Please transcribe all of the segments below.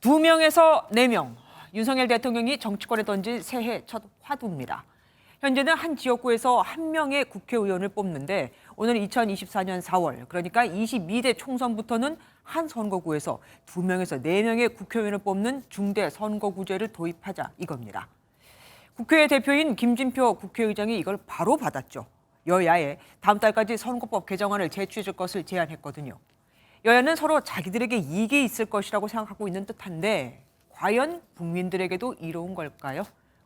2명에서 4명. 윤석열 대통령이 정치권에 던진 새해 첫 화두입니다. 현재는 한 지역구에서 1명의 국회의원을 뽑는데 오늘 2024년 4월, 그러니까 22대 총선부터는 한 선거구에서 2명에서 4명의 국회의원을 뽑는 중대 선거구제를 도입하자 이겁니다. 국회 대표인 김진표 국회의장이 이걸 바로 받았죠. 여야에 다음 달까지 선거법 개정안을 제출해 줄 것을 제안했거든요. 여야는 서로 자기들에게 이익이 있을 것이라고 생각하고 있는 듯한데 과연 국민들에게도 이로운 걸까요?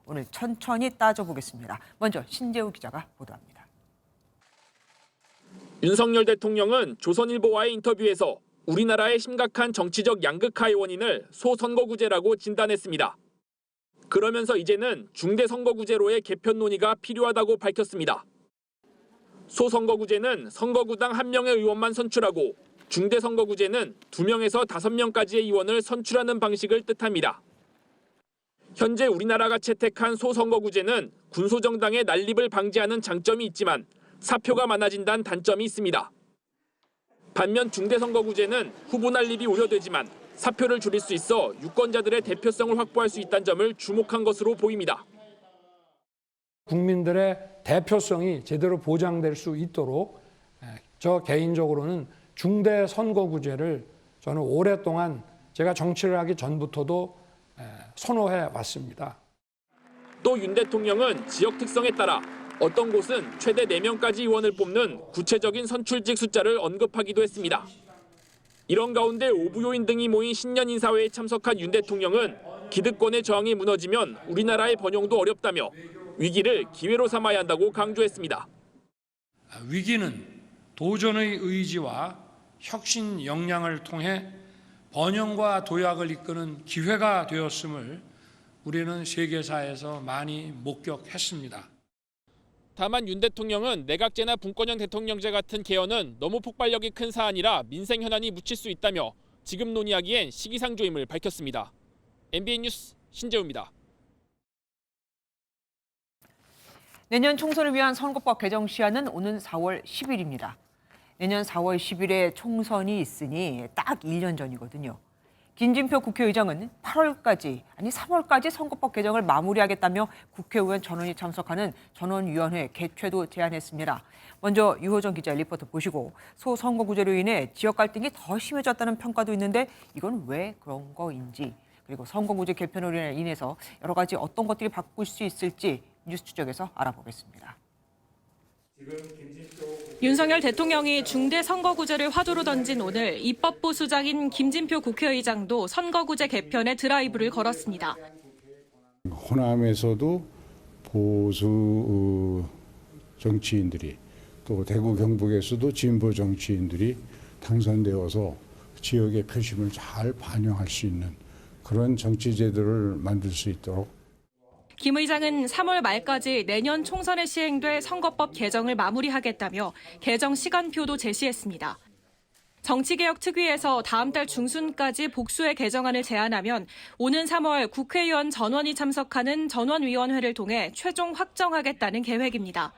오늘 천천히 따져보겠습니다. 먼저 신재우 기자가 보도합니다. 윤석열 대통령은 조선일보와의 인터뷰에서 우리나라의 심각한 정치적 양극화의 원인을 소선거구제라고 진단했습니다. 그러면서 이제는 중대선거구제로의 개편 논의가 필요하다고 밝혔습니다. 소선거구제는 선거구당 1명의 의원만 선출하고 중대선거구제는 2명에서 5명까지의 의원을 선출하는 방식을 뜻합니다. 현재 우리나라가 채택한 소선거구제는 군소정당의 난립을 방지하는 장점이 있지만 사표가 많아진다는 단점이 있습니다. 반면 중대선거구제는 후보 난립이 우려되지만 사표를 줄일 수 있어 유권자들의 대표성을 확보할 수 있다는 점을 주목한 것으로 보입니다. 국민들의 대표성이 제대로 보장될 수 있도록 저 개인적으로는 중대 선거구제를 저는 오랫동안 제가 정치를 하기 전부터도 선호해 왔습니다. 또 윤 대통령은 지역 특성에 따라 어떤 곳은 최대 4명까지 의원을 뽑는 구체적인 선출직 숫자를 언급하기도 했습니다. 이런 가운데 오부 요인 등이 모인 신년 인사회에 참석한 윤 대통령은 기득권의 저항이 무너지면 우리나라의 번영도 어렵다며 위기를 기회로 삼아야 한다고 강조했습니다. 위기는 도전의 의지와 혁신 역량을 통해 번영과 도약을 이끄는 기회가 되었음을 우리는 세계사에서 많이 목격했습니다. 다만 윤 대통령은 내각제나 분권형 대통령제 같은 개헌은 너무 폭발력이 큰 사안이라 민생 현안이 묻힐 수 있다며 지금 논의하기엔 시기상조임을 밝혔습니다. MBN 뉴스 신재우입니다. 내년 총선을 위한 선거법 개정 시한은 오는 4월 10일입니다. 내년 4월 10일에 총선이 있으니 딱 1년 전이거든요. 김진표 국회의장은 3월까지 선거법 개정을 마무리하겠다며 국회의원 전원이 참석하는 전원위원회 개최도 제안했습니다. 먼저 유호정 기자 리포트 보시고 소선거구제로 인해 지역 갈등이 더 심해졌다는 평가도 있는데 이건 왜 그런 거인지, 그리고 선거구제 개편으로 인해서 여러 가지 어떤 것들이 바꿀 수 있을지 뉴스 추적에서 알아보겠습니다. 윤석열 대통령이 중대 선거구제를 화두로 던진 오늘 입법부 수장인 김진표 국회의장도 선거구제 개편에 드라이브를 걸었습니다. 호남에서도 보수 정치인들이 또 대구 경북에서도 진보 정치인들이 당선되어서 지역의 표심을 잘 반영할 수 있는 그런 정치제도를 만들 수 있도록 김 의장은 3월 말까지 내년 총선에 시행될 선거법 개정을 마무리하겠다며 개정 시간표도 제시했습니다. 정치개혁 특위에서 다음 달 중순까지 복수의 개정안을 제안하면 오는 3월 국회의원 전원이 참석하는 전원위원회를 통해 최종 확정하겠다는 계획입니다.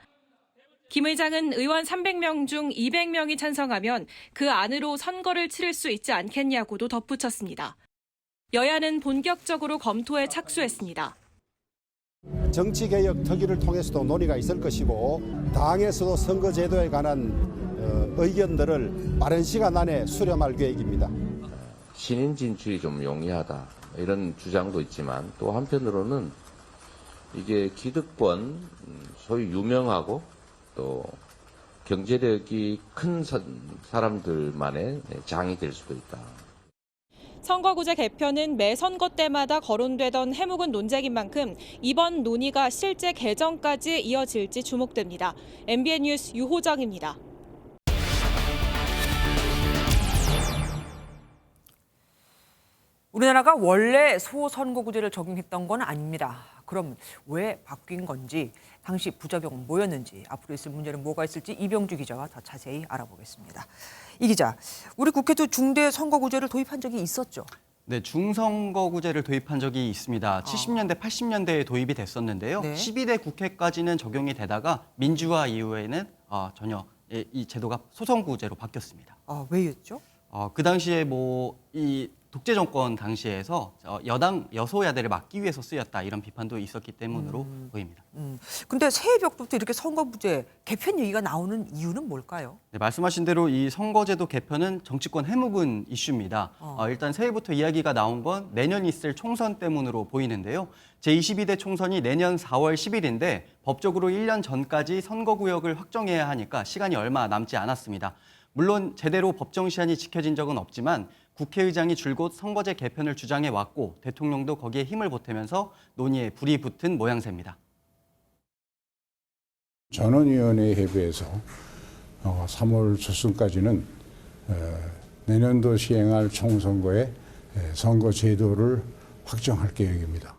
김 의장은 의원 300명 중 200명이 찬성하면 그 안으로 선거를 치를 수 있지 않겠냐고도 덧붙였습니다. 여야는 본격적으로 검토에 착수했습니다. 정치개혁 특위를 통해서도 논의가 있을 것이고 당에서도 선거제도에 관한 의견들을 빠른 시간 안에 수렴할 계획입니다. 신인 진출이 좀 용이하다 이런 주장도 있지만 또 한편으로는 이게 기득권 소위 유명하고 또 경제력이 큰 사람들만의 장이 될 수도 있다. 선거구제 개편은 매 선거 때마다 거론되던 해묵은 논쟁인 만큼 이번 논의가 실제 개정까지 이어질지 주목됩니다. MBN 뉴스 유호정입니다. 우리나라가 원래 소선거구제를 적용했던 건 아닙니다. 그럼 왜 바뀐 건지, 당시 부작용은 뭐였는지, 앞으로 있을 문제는 뭐가 있을지 이병주 기자와 더 자세히 알아보겠습니다. 이 기자, 우리 국회도 중대 선거구제를 도입한 적이 있었죠? 네, 중선거구제를 도입한 적이 있습니다. 70년대, 80년대에 도입이 됐었는데요. 네. 12대 국회까지는 적용이 되다가 민주화 이후에는 전혀 이 제도가 소선거구제로 바뀌었습니다. 왜였죠? 그 당시에 이 독재 정권 당시에서 여당 여소야대를 막기 위해서 쓰였다 이런 비판도 있었기 때문으로 보입니다. 근데 새해 벽부터 이렇게 선거구제 개편 얘기가 나오는 이유는 뭘까요? 네, 말씀하신 대로 이 선거제도 개편은 정치권 해묵은 이슈입니다. 일단 새해부터 이야기가 나온 건 내년 있을 총선 때문으로 보이는데요. 제22대 총선이 내년 4월 10일인데 법적으로 1년 전까지 선거구역을 확정해야 하니까 시간이 얼마 남지 않았습니다. 물론 제대로 법정 시한이 지켜진 적은 없지만 국회의장이 줄곧 선거제 개편을 주장해 왔고 대통령도 거기에 힘을 보태면서 논의에 불이 붙은 모양새입니다. 전원위원회 협의에서 3월 초순까지는 내년도 시행할 총선거의 선거 제도를 확정할 계획입니다.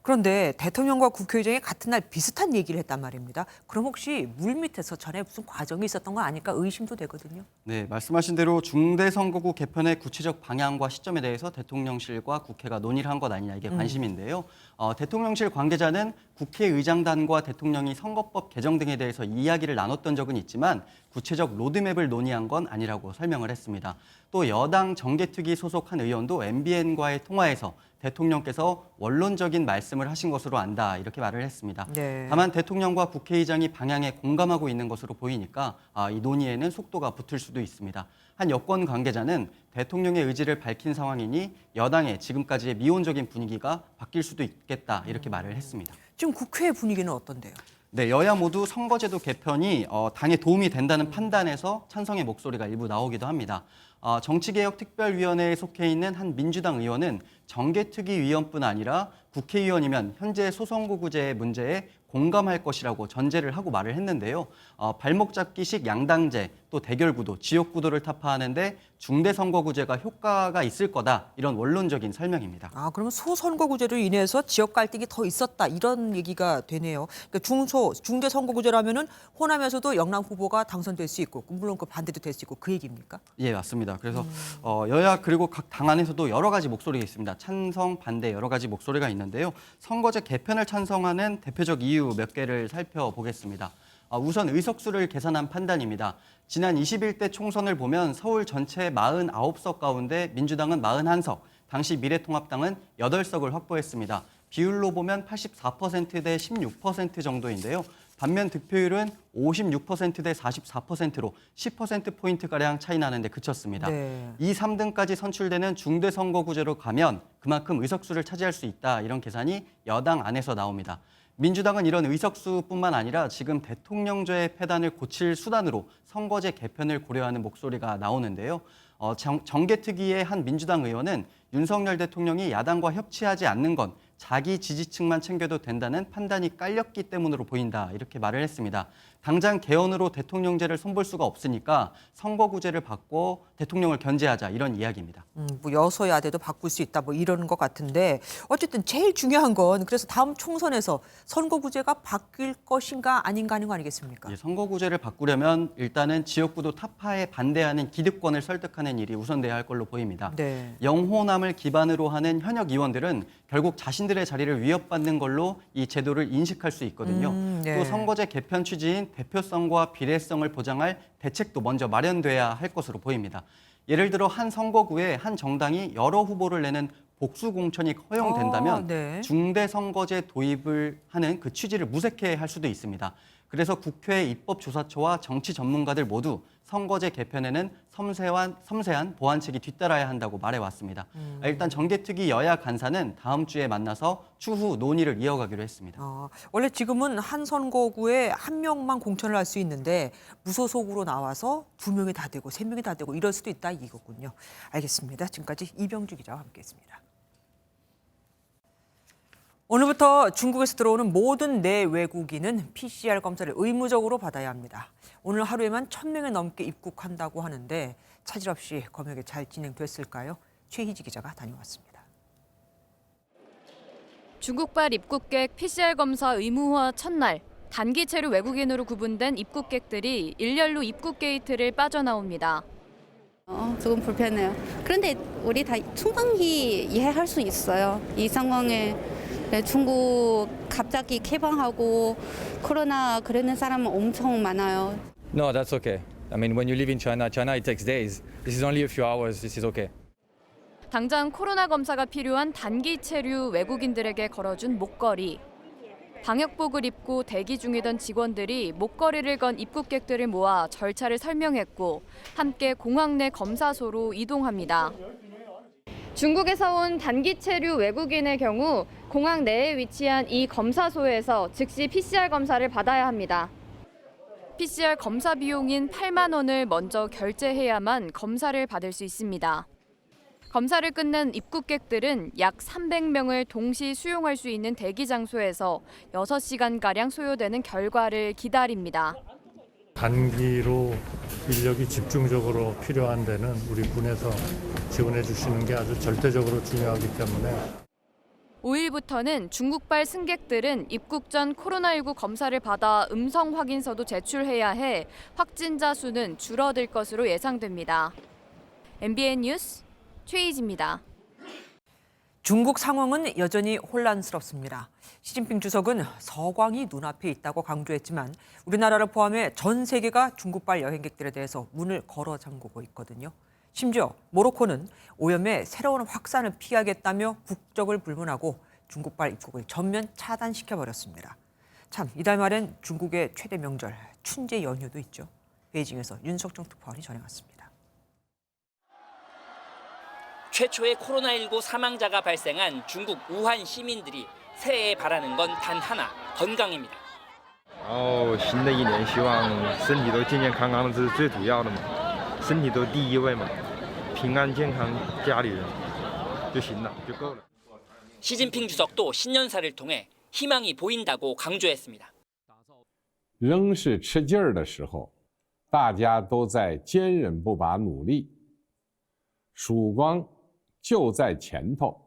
그런데 대통령과 국회의장이 같은 날 비슷한 얘기를 했단 말입니다. 그럼 혹시 물밑에서 전에 무슨 과정이 있었던 거 아닐까 의심도 되거든요. 네, 말씀하신 대로 중대선거구 개편의 구체적 방향과 시점에 대해서 대통령실과 국회가 논의를 한 것 아니냐 이게 관심인데요. 대통령실 관계자는 국회의장단과 대통령이 선거법 개정 등에 대해서 이야기를 나눴던 적은 있지만 구체적 로드맵을 논의한 건 아니라고 설명을 했습니다. 또 여당 정개특위 소속 한 의원도 MBN과의 통화에서 대통령께서 원론적인 말씀을 하신 것으로 안다 이렇게 말을 했습니다. 네. 다만 대통령과 국회의장이 방향에 공감하고 있는 것으로 보이니까 이 논의에는 속도가 붙을 수도 있습니다. 한 여권 관계자는 대통령의 의지를 밝힌 상황이니 여당의 지금까지의 미온적인 분위기가 바뀔 수도 있겠다 이렇게 말을 했습니다. 지금 국회 분위기는 어떤데요? 네, 여야 모두 선거제도 개편이 당에 도움이 된다는 판단에서 찬성의 목소리가 일부 나오기도 합니다. 정치개혁특별위원회에 속해 있는 한 민주당 의원은 정개특위위원뿐 아니라 국회의원이면 현재 소선거구제 문제에 공감할 것이라고 전제를 하고 말을 했는데요. 발목 잡기식 양당제, 또 대결구도, 지역구도를 타파하는데 중대선거구제가 효과가 있을 거다 이런 원론적인 설명입니다. 그러면 소선거구제로 인해서 지역 갈등이 더 있었다 이런 얘기가 되네요. 그러니까 중대선거구제라면은 호남에서도 영남 후보가 당선될 수 있고 물론 그 반대도 될 수 있고 그 얘기입니까? 예, 맞습니다. 그래서 여야 그리고 각 당 안에서도 여러 가지 목소리가 있습니다. 찬성, 반대 여러 가지 목소리가 있는데요. 선거제 개편을 찬성하는 대표적 이유 몇 개를 살펴보겠습니다. 우선 의석수를 계산한 판단입니다. 지난 21대 총선을 보면 서울 전체 49석 가운데 민주당은 41석, 당시 미래통합당은 8석을 확보했습니다. 비율로 보면 84% 대 16% 정도인데요. 반면 득표율은 56% 대 44%로 10%포인트가량 차이 나는데 그쳤습니다. 네. 2, 3등까지 선출되는 중대선거구제로 가면 그만큼 의석수를 차지할 수 있다 이런 계산이 여당 안에서 나옵니다. 민주당은 이런 의석수뿐만 아니라 지금 대통령제의 폐단을 고칠 수단으로 선거제 개편을 고려하는 목소리가 나오는데요. 정개특위의 한 민주당 의원은 윤석열 대통령이 야당과 협치하지 않는 건 자기 지지층만 챙겨도 된다는 판단이 깔렸기 때문으로 보인다 이렇게 말을 했습니다. 당장 개헌으로 대통령제를 손볼 수가 없으니까 선거구제를 바꿔 대통령을 견제하자 이런 이야기입니다. 뭐 여소야대도 바꿀 수 있다 뭐 이러는 것 같은데 어쨌든 제일 중요한 건 그래서 다음 총선에서 선거구제가 바뀔 것인가 아닌가 하는 거 아니겠습니까? 예, 선거구제를 바꾸려면 일단은 지역구도 타파에 반대하는 기득권을 설득하는 일이 우선돼야 할 걸로 보입니다. 네. 영호남을 기반으로 하는 현역 의원들은 결국 자신들의 자리를 위협받는 걸로 이 제도를 인식할 수 있거든요. 네. 또 선거제 개편 취지인 대표성과 비례성을 보장할 대책도 먼저 마련돼야 할 것으로 보입니다. 예를 들어 한 선거구에 한 정당이 여러 후보를 내는 복수 공천이 허용된다면 네. 중대선거제 도입을 하는 그 취지를 무색해 할 수도 있습니다. 그래서 국회 입법조사처와 정치 전문가들 모두 선거제 개편에는 섬세한 보완책이 뒤따라야 한다고 말해왔습니다. 일단 정개특위 여야 간사는 다음 주에 만나서 추후 논의를 이어가기로 했습니다. 원래 지금은 한 선거구에 한 명만 공천을 할 수 있는데 무소속으로 나와서 2명이 다 되고 3명이 다 되고 이럴 수도 있다 이거군요. 알겠습니다. 지금까지 이병주 기자와 함께했습니다. 오늘부터 중국에서 들어오는 모든 내외국인은 PCR 검사를 의무적으로 받아야 합니다. 오늘 하루에만 1,000명이 넘게 입국한다고 하는데 차질 없이 검역이 잘 진행됐을까요? 최희지 기자가 다녀왔습니다. 중국발 입국객 PCR 검사 의무화 첫날, 단기 체류 외국인으로 구분된 입국객들이 일렬로 입국 게이트를 빠져나옵니다. 조금 불편해요. 그런데 우리 다 충분히 이해할 수 있어요. 이 상황에 중국 갑자기 개방하고 코로나 그러는 사람은 엄청 많아요. No, that's okay. I mean, when you live in China, it takes days. This is only a few hours. This is okay. 당장 코로나 검사가 필요한 단기 체류 외국인들에게 걸어준 목걸이. 방역복을 입고 대기 중이던 직원들이 목걸이를 건 입국객들을 모아 절차를 설명했고 함께 공항 내 검사소로 이동합니다. 중국에서 온 단기 체류 외국인의 경우 공항 내에 위치한 이 검사소에서 즉시 PCR 검사를 받아야 합니다. PCR 검사 비용인 8만 원을 먼저 결제해야만 검사를 받을 수 있습니다. 검사를 끝낸 입국객들은 약 300명을 동시 수용할 수 있는 대기 장소에서 6시간가량 소요되는 결과를 기다립니다. 단기로 인력이 집중적으로 필요한 데는 우리 군에서 지원해 주시는 게 아주 절대적으로 중요하기 때문에 5일부터는 중국발 승객들은 입국 전 코로나19 검사를 받아 음성 확인서도 제출해야 해 확진자 수는 줄어들 것으로 예상됩니다. MBN 뉴스 최희지입니다. 중국 상황은 여전히 혼란스럽습니다. 시진핑 주석은 서광이 눈앞에 있다고 강조했지만 우리나라를 포함해 전 세계가 중국발 여행객들에 대해서 문을 걸어 잠그고 있거든요. 심지어 모로코는 오염의 새로운 확산을 피하겠다며 국적을 불문하고 중국발 입국을 전면 차단시켜버렸습니다. 참, 이달 말엔 중국의 최대 명절 춘제 연휴도 있죠. 베이징에서 윤석정 특파원이 전해왔습니다. 최초의 코로나19 사망자가 발생한 중국 우한 시민들이 새해에 바라는 건 단 하나, 건강입니다. 新的一年希望身体都健健康康的是最主要的嘛，身体都第一位嘛，平安健康家里人就行了，就够了。 시진핑 주석도 신년사를 통해 희망이 보인다고 강조했습니다. 仍是吃劲儿的时候，大家都在坚韧不拔努力，曙光就在前头，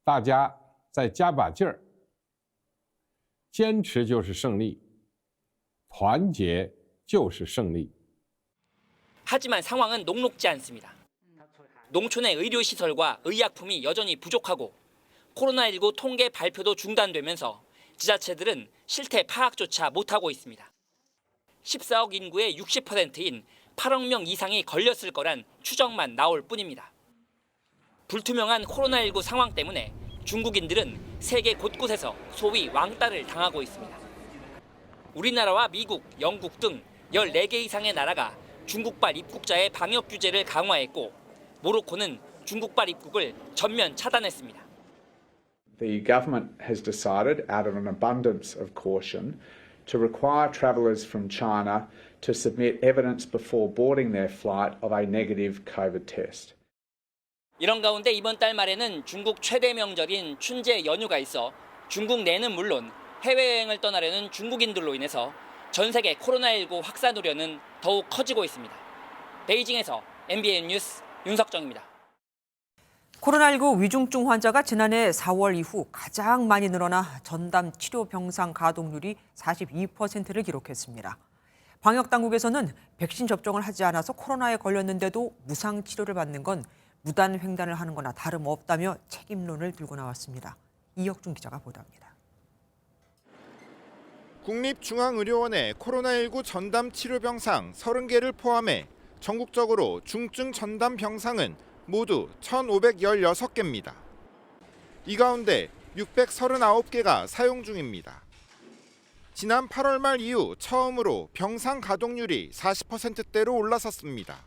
大家再加把劲儿，坚持就是胜利，团结就是胜利。 하지만 상황은 녹록지 않습니다. 농촌의 의료시설과 의약품이 여전히 부족하고 코로나19 통계 발표도 중단되면서 지자체들은 실태 파악조차 못하고 있습니다. 14억 인구의 60%인 8억 명 이상이 걸렸을 거란 추정만 나올 뿐입니다. 불투명한 코로나19 상황 때문에 중국인들은 세계 곳곳에서 소위 왕따를 당하고 있습니다. 우리나라와 미국, 영국 등 14개 이상의 나라가 중국발 입국자의 방역 규제를 강화했고 모로코는 중국발 입국을 전면 차단했습니다. The government has decided, out of an abundance of caution, to require travellers from China to submit evidence before boarding their flight of a negative COVID test. 이런 가운데 이번 달 말에는 중국 최대 명절인 춘제 연휴가 있어 중국 내는 물론 해외여행을 떠나려는 중국인들로 인해서 전 세계 코로나19 확산 우려는 더욱 커지고 있습니다. 베이징에서 MBN 뉴스 윤석정입니다. 코로나19 위중증 환자가 지난해 4월 이후 가장 많이 늘어나 전담 치료 병상 가동률이 42%를 기록했습니다. 방역당국에서는 백신 접종을 하지 않아서 코로나에 걸렸는데도 무상 치료를 받는 건 무단 횡단을 하는 거나 다름없다며 책임론을 들고 나왔습니다. 이혁준 기자가 보도합니다. 국립중앙의료원의 코로나19 전담 치료병상 30개를 포함해 전국적으로 중증 전담 병상은 모두 1,516개입니다. 이 가운데 639개가 사용 중입니다. 지난 8월 말 이후 처음으로 병상 가동률이 40%대로 올라섰습니다.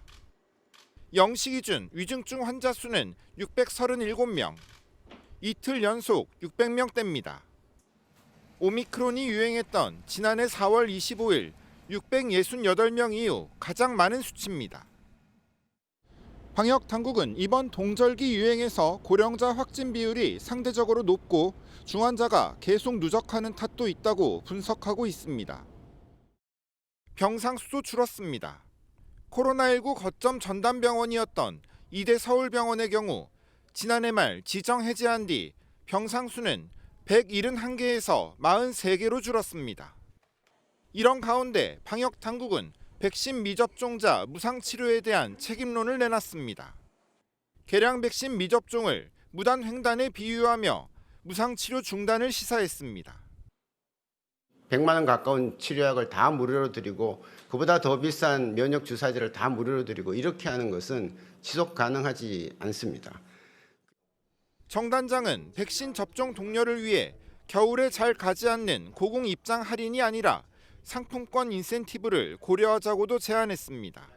0시 기준 위중증 환자 수는 637명, 이틀 연속 600명대입니다. 오미크론이 유행했던 지난해 4월 25일 668명 이후 가장 많은 수치입니다. 방역 당국은 이번 동절기 유행에서 고령자 확진 비율이 상대적으로 높고 중환자가 계속 누적하는 탓도 있다고 분석하고 있습니다. 병상 수도 줄었습니다. 코로나19 거점 전담병원이었던 이대 서울병원의 경우 지난해 말 지정 해제한 뒤 병상 수는 171개에서 43개로 줄었습니다. 이런 가운데 방역 당국은 백신 미접종자 무상 치료에 대한 책임론을 내놨습니다. 개량 백신 미접종을 무단 횡단에 비유하며 무상 치료 중단을 시사했습니다. 100만 원 가까운 치료약을 다 무료로 드리고 그보다 더 비싼 면역 주사제를 다 무료로 드리고 이렇게 하는 것은 지속 가능하지 않습니다. 정 단장은 백신 접종 동료를 위해 겨울에 잘 가지 않는 고공 입장 할인이 아니라 상품권 인센티브를 고려하자고도 제안했습니다.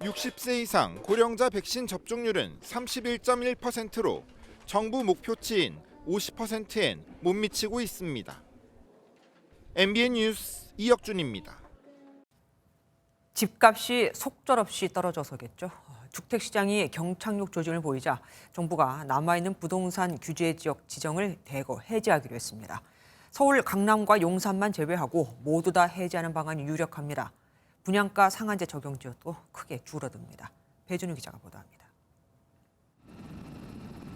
60세 이상 고령자 백신 접종률은 31.1%로 정부 목표치인 50%엔 못 미치고 있습니다. MBN 뉴스 이혁준입니다. 집값이 속절없이 떨어져서겠죠. 주택시장이 경착륙 조짐을 보이자 정부가 남아있는 부동산 규제 지역 지정을 대거 해제하기로 했습니다. 서울, 강남과 용산만 제외하고 모두 다 해제하는 방안이 유력합니다. 분양가 상한제 적용 지역도 크게 줄어듭니다. 배준우 기자가 보도합니다.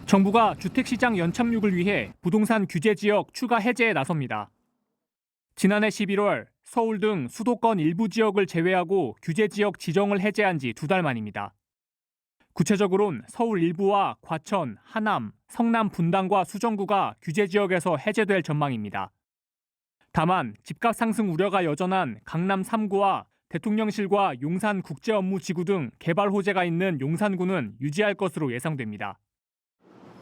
정부가 주택시장 연착륙을 위해 부동산 규제 지역 추가 해제에 나섭니다. 지난해 11월 서울 등 수도권 일부 지역을 제외하고 규제 지역 지정을 해제한 지 2달 만입니다. 구체적으로는 서울 일부와 과천, 하남, 성남 분당과 수정구가 규제 지역에서 해제될 전망입니다. 다만 집값 상승 우려가 여전한 강남 3구와 대통령실과 용산 국제업무지구 등 개발 호재가 있는 용산구는 유지할 것으로 예상됩니다.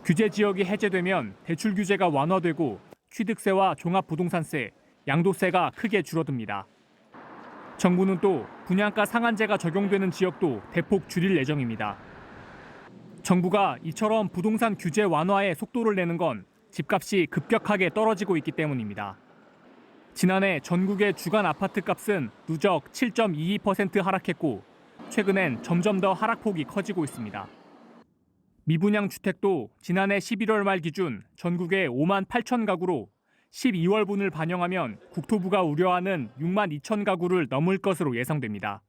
규제 지역이 해제되면 대출 규제가 완화되고 취득세와 종합부동산세, 양도세가 크게 줄어듭니다. 정부는 또 분양가 상한제가 적용되는 지역도 대폭 줄일 예정입니다. 정부가 이처럼 부동산 규제 완화에 속도를 내는 건 집값이 급격하게 떨어지고 있기 때문입니다. 지난해 전국의 주간 아파트 값은 누적 7.22% 하락했고 최근엔 점점 더 하락폭이 커지고 있습니다. 미분양 주택도 지난해 11월 말 기준 전국에 5만 8천 가구로 12월분을 반영하면 국토부가 우려하는 6만 2천 가구를 넘을 것으로 예상됩니다.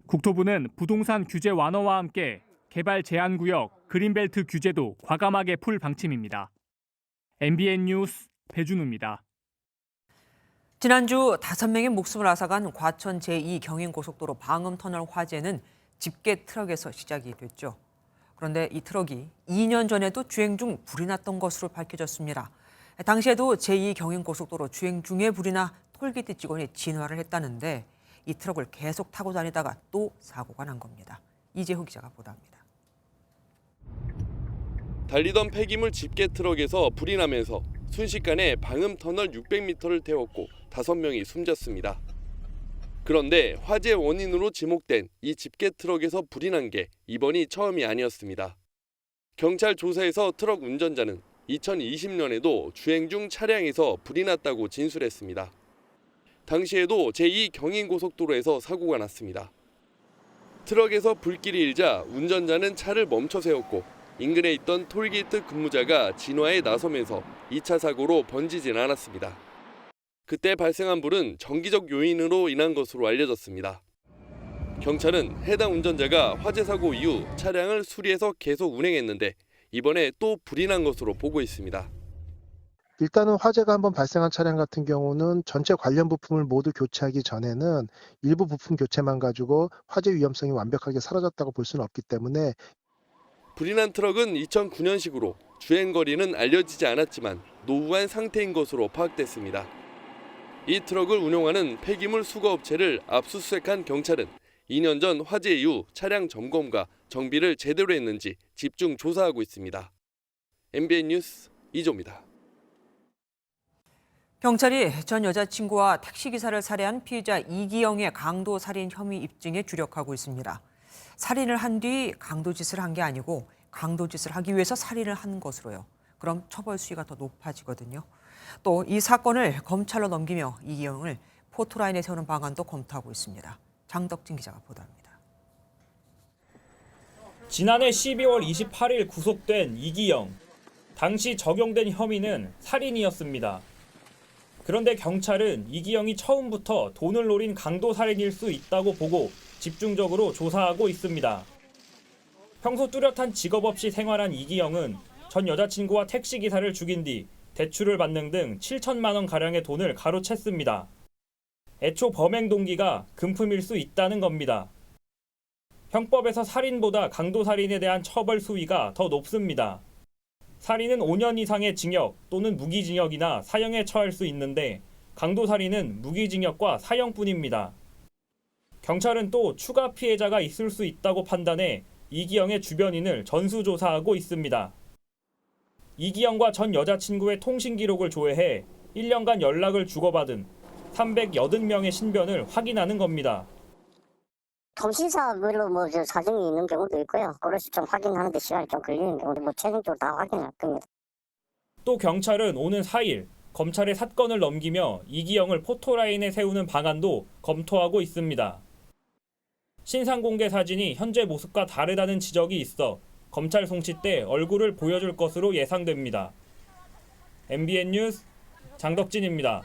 국토부는 부동산 규제 완화와 함께 개발 제한 구역, 그린벨트 규제도 과감하게 풀 방침입니다. MBN 뉴스 배준우입니다. 지난주 5명의 목숨을 앗아간 과천 제2경인고속도로 방음터널 화재는 집게 트럭에서 시작이 됐죠. 그런데 이 트럭이 2년 전에도 주행 중 불이 났던 것으로 밝혀졌습니다. 당시에도 제2경인고속도로 주행 중에 불이 나 톨게이트 직원이 진화를 했다는데 이 트럭을 계속 타고 다니다가 또 사고가 난 겁니다. 이재호 기자가 보도합니다. 달리던 폐기물 집게 트럭에서 불이 나면서 순식간에 방음터널 600m를 태웠고 5명이 숨졌습니다. 그런데 화재 원인으로 지목된 이 집게 트럭에서 불이 난 게 이번이 처음이 아니었습니다. 경찰 조사에서 트럭 운전자는 2020년에도 주행 중 차량에서 불이 났다고 진술했습니다. 당시에도 제2경인고속도로에서 사고가 났습니다. 트럭에서 불길이 일자 운전자는 차를 멈춰 세웠고 인근에 있던 톨게이트 근무자가 진화에 나서면서 2차 사고로 번지진 않았습니다. 그때 발생한 불은 정기적 요인으로 인한 것으로 알려졌습니다. 경찰은 해당 운전자가 화재 사고 이후 차량을 수리해서 계속 운행했는데 이번에 또 불이 난 것으로 보고 있습니다. 일단은 화재가 한번 발생한 차량 같은 경우는 전체 관련 부품을 모두 교체하기 전에는 일부 부품 교체만 가지고 화재 위험성이 완벽하게 사라졌다고 볼 수는 없기 때문에 불이 난 트럭은 2009년식으로 주행거리는 알려지지 않았지만 노후한 상태인 것으로 파악됐습니다. 이 트럭을 운용하는 폐기물 수거업체를 압수수색한 경찰은 2년 전 화재 이후 차량 점검과 정비를 제대로 했는지 집중 조사하고 있습니다. MBN 뉴스 이조입니다. 경찰이 전 여자친구와 택시기사를 살해한 피의자 이기영의 강도살인 혐의 입증에 주력하고 있습니다. 살인을 한 뒤 강도짓을 한 게 아니고 강도짓을 하기 위해서 살인을 한 것으로요. 그럼 처벌 수위가 더 높아지거든요. 또 이 사건을 검찰로 넘기며 이기영을 포토라인에 세우는 방안도 검토하고 있습니다. 장덕진 기자가 보도합니다. 지난해 12월 28일 구속된 이기영. 당시 적용된 혐의는 살인이었습니다. 그런데 경찰은 이기영이 처음부터 돈을 노린 강도살인일 수 있다고 보고 집중적으로 조사하고 있습니다. 평소 뚜렷한 직업 없이 생활한 이기영은 전 여자친구와 택시기사를 죽인 뒤 대출을 받는 등 7천만 원 가량의 돈을 가로챘습니다. 애초 범행 동기가 금품일 수 있다는 겁니다. 형법에서 살인보다 강도살인에 대한 처벌 수위가 더 높습니다. 살인은 5년 이상의 징역 또는 무기징역이나 사형에 처할 수 있는데 강도살인은 무기징역과 사형뿐입니다. 경찰은 또 추가 피해자가 있을 수 있다고 판단해 이기영의 주변인을 전수조사하고 있습니다. 이기영과 전 여자친구의 통신 기록을 조회해 1년간 연락을 주고받은 380명의 신변을 확인하는 겁니다. 통신사별로 사정이 있는 경우도 있고요. 그래서 좀 확인하는데 시간이 좀 걸리는 경우도 최종적으로 다 확인할 겁니다. 또 경찰은 오는 4일 검찰에 사건을 넘기며 이기영을 포토라인에 세우는 방안도 검토하고 있습니다. 신상 공개 사진이 현재 모습과 다르다는 지적이 있어 검찰 송치 때 얼굴을 보여줄 것으로 예상됩니다. MBN 뉴스 장덕진입니다.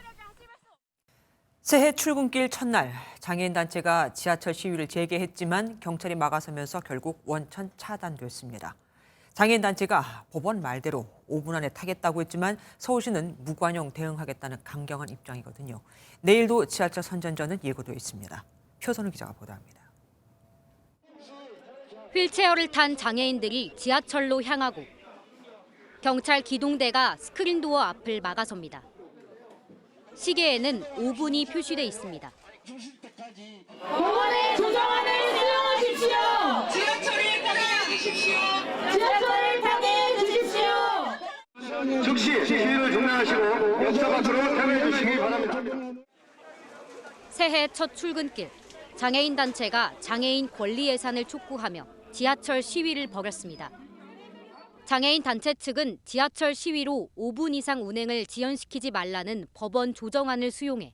새해 출근길 첫날 장애인 단체가 지하철 시위를 재개했지만 경찰이 막아서면서 결국 원천 차단됐습니다. 장애인 단체가 법원 말대로 5분 안에 타겠다고 했지만 서울시는 무관용 대응하겠다는 강경한 입장이거든요. 내일도 지하철 선전전은 예고되어 있습니다. 표선우 기자가 보도합니다. 휠체어를 탄 장애인들이 지하철로 향하고 경찰 기동대가 스크린도어 앞을 막아섭니다. 시계에는 5분이 표시돼 있습니다. 법원의 조정안을 수용하십시오. 지하철을 타게 해주십시오. 지하철을 타게 해주십시오. 즉시 시위를 중단하시고 역사 밖으로 탈출해 주시기 바랍니다. 새해 첫 출근길, 장애인 단체가 장애인 권리 예산을 촉구하며 지하철 시위를 벌였습니다. 장애인 단체 측은 지하철 시위로 5분 이상 운행을 지연시키지 말라는 법원 조정안을 수용해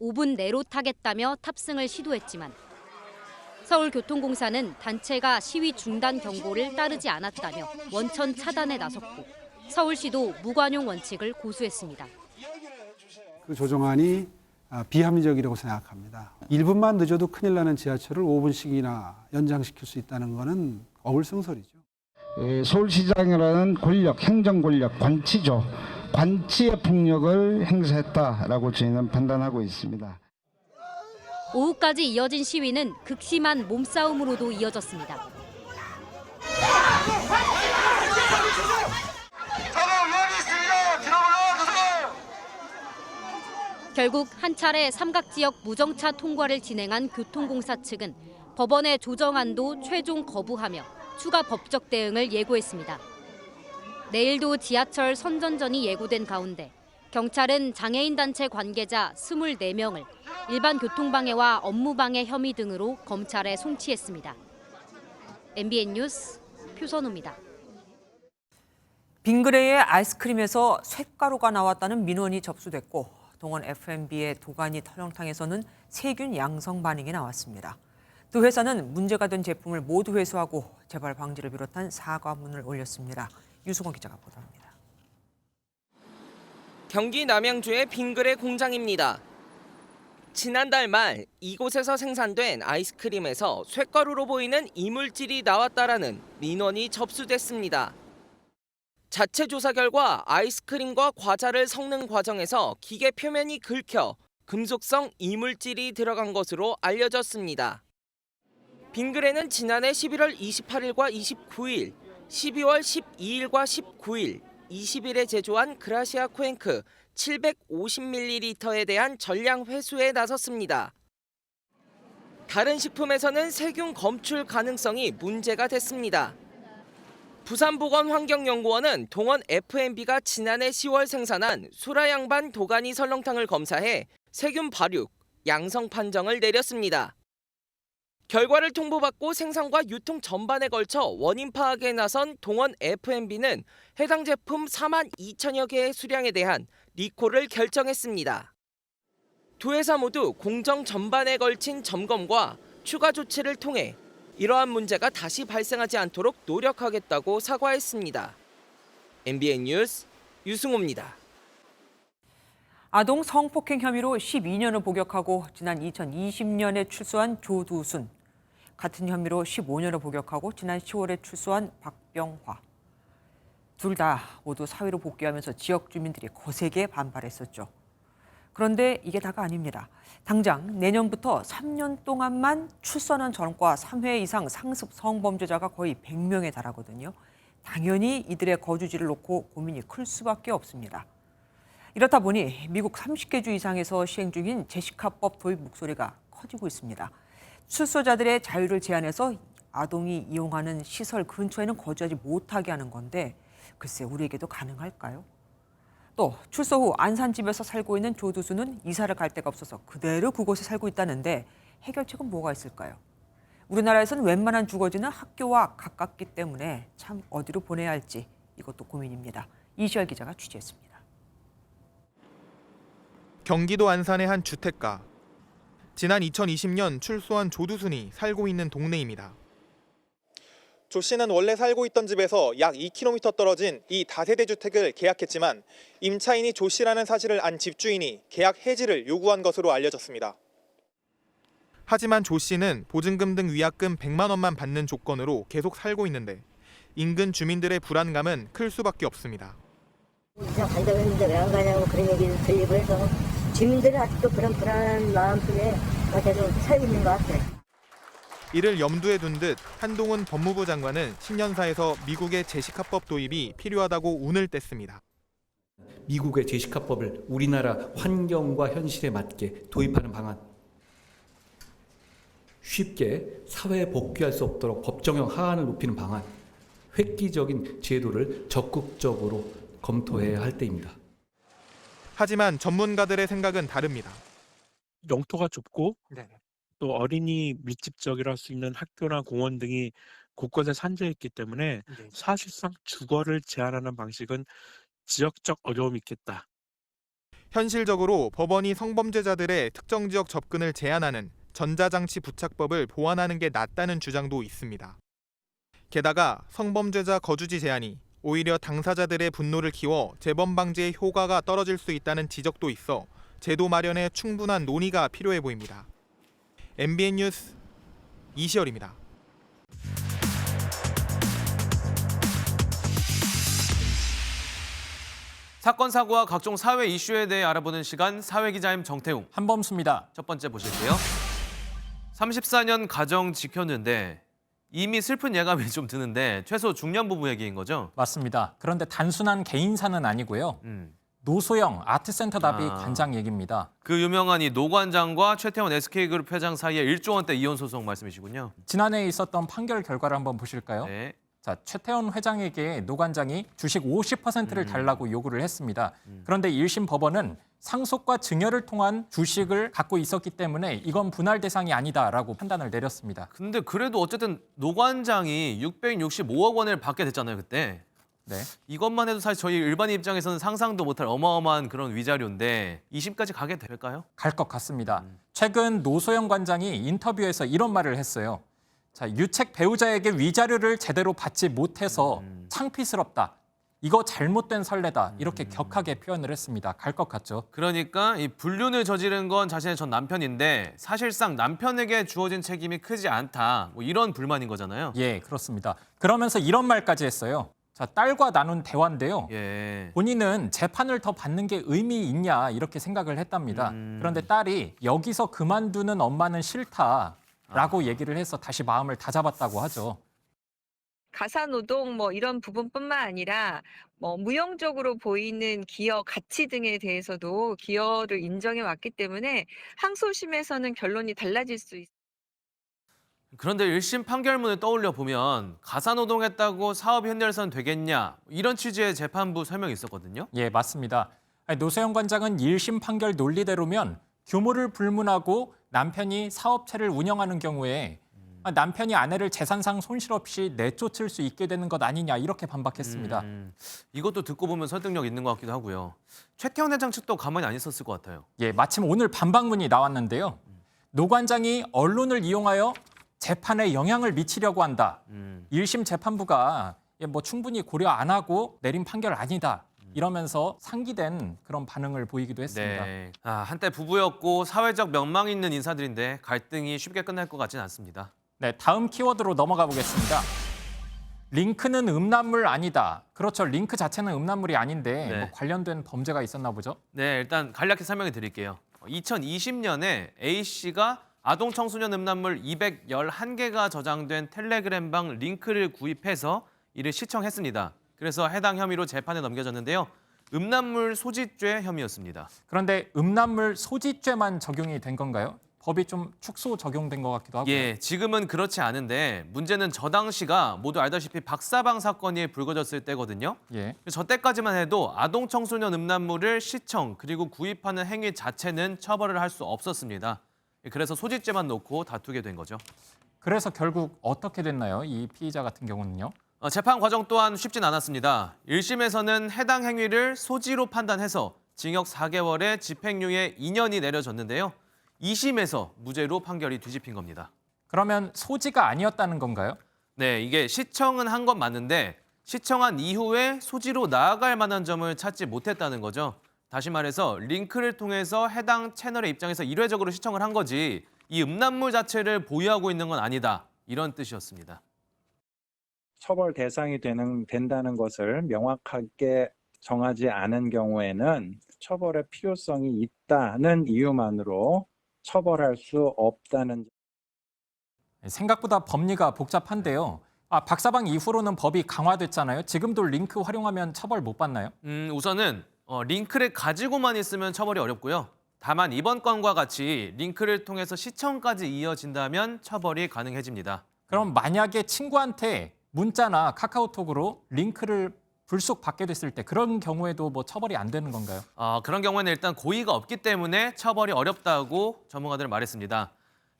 5분 내로 타겠다며 탑승을 시도했지만 서울교통공사는 단체가 시위 중단 경고를 따르지 않았다며 원천 차단에 나섰고 서울시도 무관용 원칙을 고수했습니다. 그 조정안이 비합리적이라고 생각합니다. 1분만 늦어도 큰일 나는 지하철을 5분씩이나 연장시킬 수 있다는 것은 어불성설이죠. 서울시장이라는 권력, 행정 권력, 관치죠. 관치의 폭력을 행사했다라고 저희는 판단하고 있습니다. 오후까지 이어진 시위는 극심한 몸싸움으로도 이어졌습니다. 결국 한 차례 삼각지역 무정차 통과를 진행한 교통공사 측은 법원의 조정안도 최종 거부하며 추가 법적 대응을 예고했습니다. 내일도 지하철 선전전이 예고된 가운데 경찰은 장애인 단체 관계자 24명을 일반 교통방해와 업무방해 혐의 등으로 검찰에 송치했습니다. MBN 뉴스 표선우입니다. 빙그레의 아이스크림에서 쇳가루가 나왔다는 민원이 접수됐고 동원 F&B의 도가니 설렁탕에서는 세균 양성 반응이 나왔습니다. 두 회사는 문제가 된 제품을 모두 회수하고 재발 방지를 비롯한 사과문을 올렸습니다. 유수건 기자가 보도합니다. 경기 남양주의 빙그레 공장입니다. 지난달 말 이곳에서 생산된 아이스크림에서 쇳가루로 보이는 이물질이 나왔다라는 민원이 접수됐습니다. 자체 조사 결과 아이스크림과 과자를 섞는 과정에서 기계 표면이 긁혀 금속성 이물질이 들어간 것으로 알려졌습니다. 빙그레는 지난해 11월 28일과 29일, 12월 12일과 19일, 20일에 제조한 그라시아 코앵크 750ml에 대한 전량 회수에 나섰습니다. 다른 식품에서는 세균 검출 가능성이 문제가 됐습니다. 부산보건환경연구원은 동원 F&B가 지난해 10월 생산한 수라 양반 도가니 설렁탕을 검사해 세균 발육, 양성 판정을 내렸습니다. 결과를 통보받고 생산과 유통 전반에 걸쳐 원인 파악에 나선 동원 F&B는 해당 제품 4만 2천여 개의 수량에 대한 리콜을 결정했습니다. 두 회사 모두 공정 전반에 걸친 점검과 추가 조치를 통해 이러한 문제가 다시 발생하지 않도록 노력하겠다고 사과했습니다. MBN 뉴스 유승호입니다. 아동 성폭행 혐의로 12년을 복역하고 지난 2020년에 출소한 조두순. 같은 혐의로 15년을 복역하고 지난 10월에 출소한 박병화. 둘 다 모두 사회로 복귀하면서 지역 주민들이 거세게 반발했었죠. 그런데 이게 다가 아닙니다. 당장 내년부터 3년 동안만 출소하는 전과 3회 이상 상습 성범죄자가 거의 100명에 달하거든요. 당연히 이들의 거주지를 놓고 고민이 클 수밖에 없습니다. 이렇다 보니 미국 30개 주 이상에서 시행 중인 제시카법 도입 목소리가 커지고 있습니다. 출소자들의 자유를 제한해서 아동이 이용하는 시설 근처에는 거주하지 못하게 하는 건데 글쎄 우리에게도 가능할까요? 또 출소 후 안산집에서 살고 있는 조두수는 이사를 갈 데가 없어서 그대로 그곳에 살고 있다는데 해결책은 뭐가 있을까요? 우리나라에서는 웬만한 주거지는 학교와 가깝기 때문에 참 어디로 보내야 할지 이것도 고민입니다. 이시열 기자가 취재했습니다. 경기도 안산의 한 주택가. 지난 2020년 출소한 조두순이 살고 있는 동네입니다. 조 씨는 원래 살고 있던 집에서 약 2km 떨어진 이 다세대 주택을 계약했지만 임차인이 조 씨라는 사실을 안 집주인이 계약 해지를 요구한 것으로 알려졌습니다. 하지만 조 씨는 보증금 등 위약금 100만 원만 받는 조건으로 계속 살고 있는데 인근 주민들의 불안감은 클 수밖에 없습니다. 이사 간다고 했는데 왜 안 가냐고 그런 얘기를 들리고 해서 주민들은 아직도 그런 불안한 마음 속에 계속 살고 있는 것 같아요. 이를 염두에 둔 듯 한동훈 법무부 장관은 신년사에서 미국의 제시카법 도입이 필요하다고 운을 뗐습니다. 미국의 제시카법을 우리나라 환경과 현실에 맞게 도입하는 방안. 쉽게 사회에 복귀할 수 없도록 법정형 하한을 높이는 방안. 획기적인 제도를 적극적으로 검토해야 할 때입니다. 하지만 전문가들의 생각은 다릅니다. 영토가 좁고 또 어린이 밀집적이라 할 수 있는 학교나 공원 등이 곳곳에 산재해 있기 때문에 사실상 주거를 제한하는 방식은 지역적 어려움이 있겠다. 현실적으로 법원이 성범죄자들의 특정 지역 접근을 제한하는 전자장치 부착법을 보완하는 게 낫다는 주장도 있습니다. 게다가 성범죄자 거주지 제한이 오히려 당사자들의 분노를 키워 재범 방지의 효과가 떨어질 수 있다는 지적도 있어 제도 마련에 충분한 논의가 필요해 보입니다. MBN 뉴스 이시열입니다. 사건 사고와 각종 사회 이슈에 대해 알아보는 시간 사회기자임 정태웅. 한범수입니다. 첫 번째 보실게요. 34년 가정 지켰는데 이미 슬픈 예감이 좀 드는데 최소 중년 부부 얘기인 거죠? 맞습니다. 그런데 단순한 개인사는 아니고요. 노소영 아트센터 답이 관장 얘기입니다. 그 유명한 이 노 관장과 최태원 SK그룹 회장 사이에 1조 원대 이혼 소송 말씀이시군요. 지난해 있었던 판결 결과를 한번 보실까요? 네. 자, 최태원 회장에게 노 관장이 주식 50%를 달라고 요구를 했습니다. 그런데 1심 법원은 상속과 증여를 통한 주식을 갖고 있었기 때문에 이건 분할 대상이 아니다라고 판단을 내렸습니다. 근데 그래도 어쨌든 노 관장이 665억 원을 받게 됐잖아요, 그때. 네. 이것만 해도 사실 저희 일반인 입장에서는 상상도 못할 어마어마한 그런 위자료인데 2심까지 가게 될까요? 갈 것 같습니다. 최근 노소영 관장이 인터뷰에서 이런 말을 했어요. 자, 유책 배우자에게 위자료를 제대로 받지 못해서 창피스럽다. 이거 잘못된 선례다. 이렇게 격하게 표현을 했습니다. 갈 것 같죠? 그러니까 이 불륜을 저지른 건 자신의 전 남편인데 사실상 남편에게 주어진 책임이 크지 않다. 뭐 이런 불만인 거잖아요. 예, 그렇습니다. 그러면서 이런 말까지 했어요. 자, 딸과 나눈 대화인데요. 예. 본인은 재판을 더 받는 게 의미 있냐 이렇게 생각을 했답니다. 그런데 딸이 여기서 그만두는 엄마는 싫다라고 얘기를 해서 다시 마음을 다잡았다고 하죠. 가사노동 뭐 이런 부분뿐만 아니라 뭐 무형적으로 보이는 기여 가치 등에 대해서도 기여를 인정해 왔기 때문에 항소심에서는 결론이 달라질 수 있습니다. 그런데 1심 판결문을 떠올려 보면 가사노동했다고 사업이 현결선 되겠냐 이런 취지의 재판부 설명이 있었거든요. 예, 맞습니다. 노소영 관장은 1심 판결 논리대로면 규모를 불문하고 남편이 사업체를 운영하는 경우에 남편이 아내를 재산상 손실 없이 내쫓을 수 있게 되는 것 아니냐 이렇게 반박했습니다. 이것도 듣고 보면 설득력 있는 것 같기도 하고요. 최태원 회장 측도 가만히 안 있었을 것 같아요. 예, 마침 오늘 반박문이 나왔는데요. 노 관장이 언론을 이용하여 재판에 영향을 미치려고 한다. 1심 재판부가 뭐 충분히 고려 안 하고 내린 판결 아니다. 이러면서 상기된 그런 반응을 보이기도 했습니다. 네. 한때 부부였고 사회적 명망이 있는 인사들인데 갈등이 쉽게 끝날 것 같지는 않습니다. 네, 다음 키워드로 넘어가 보겠습니다. 링크는 음란물 아니다. 그렇죠. 링크 자체는 음란물이 아닌데 네. 뭐 관련된 범죄가 있었나 보죠? 네, 일단 간략히 설명해 드릴게요. 2020년에 A씨가 아동 청소년 음란물 211개가 저장된 텔레그램방 링크를 구입해서 이를 시청했습니다. 그래서 해당 혐의로 재판에 넘겨졌는데요. 음란물 소지죄 혐의였습니다. 그런데 음란물 소지죄만 적용이 된 건가요? 법이 좀 축소 적용된 것 같기도 하고요. 예, 지금은 그렇지 않은데 문제는 저 당시가 모두 알다시피 박사방 사건이 불거졌을 때거든요. 예. 저 때까지만 해도 아동 청소년 음란물을 시청 그리고 구입하는 행위 자체는 처벌을 할 수 없었습니다. 그래서 소지죄만 놓고 다투게 된 거죠. 그래서 결국 어떻게 됐나요? 이 피의자 같은 경우는요? 재판 과정 또한 쉽진 않았습니다. 1심에서는 해당 행위를 소지로 판단해서 징역 4개월에 집행유예 2년이 내려졌는데요. 2심에서 무죄로 판결이 뒤집힌 겁니다. 그러면 소지가 아니었다는 건가요? 네, 이게 시청은 한 건 맞는데 시청한 이후에 소지로 나아갈 만한 점을 찾지 못했다는 거죠. 다시 말해서 링크를 통해서 해당 채널의 입장에서 일회적으로 시청을 한 거지 이 음란물 자체를 보유하고 있는 건 아니다. 이런 뜻이었습니다. 처벌 대상이 된다는 것을 명확하게 정하지 않은 경우에는 처벌의 필요성이 있다는 이유만으로 처벌할 수 없다는. 생각보다 법리가 복잡한데요. 박사방 이후로는 법이 강화됐잖아요. 지금도 링크 활용하면 처벌 못 받나요? 우선은 링크를 가지고만 있으면 처벌이 어렵고요. 다만 이번 건과 같이 링크를 통해서 시청까지 이어진다면 처벌이 가능해집니다. 그럼 만약에 친구한테 문자나 카카오톡으로 링크를 불쑥 받게 됐을 때 그런 경우에도 뭐 처벌이 안 되는 건가요? 그런 경우에는 일단 고의가 없기 때문에 처벌이 어렵다고 전문가들은 말했습니다.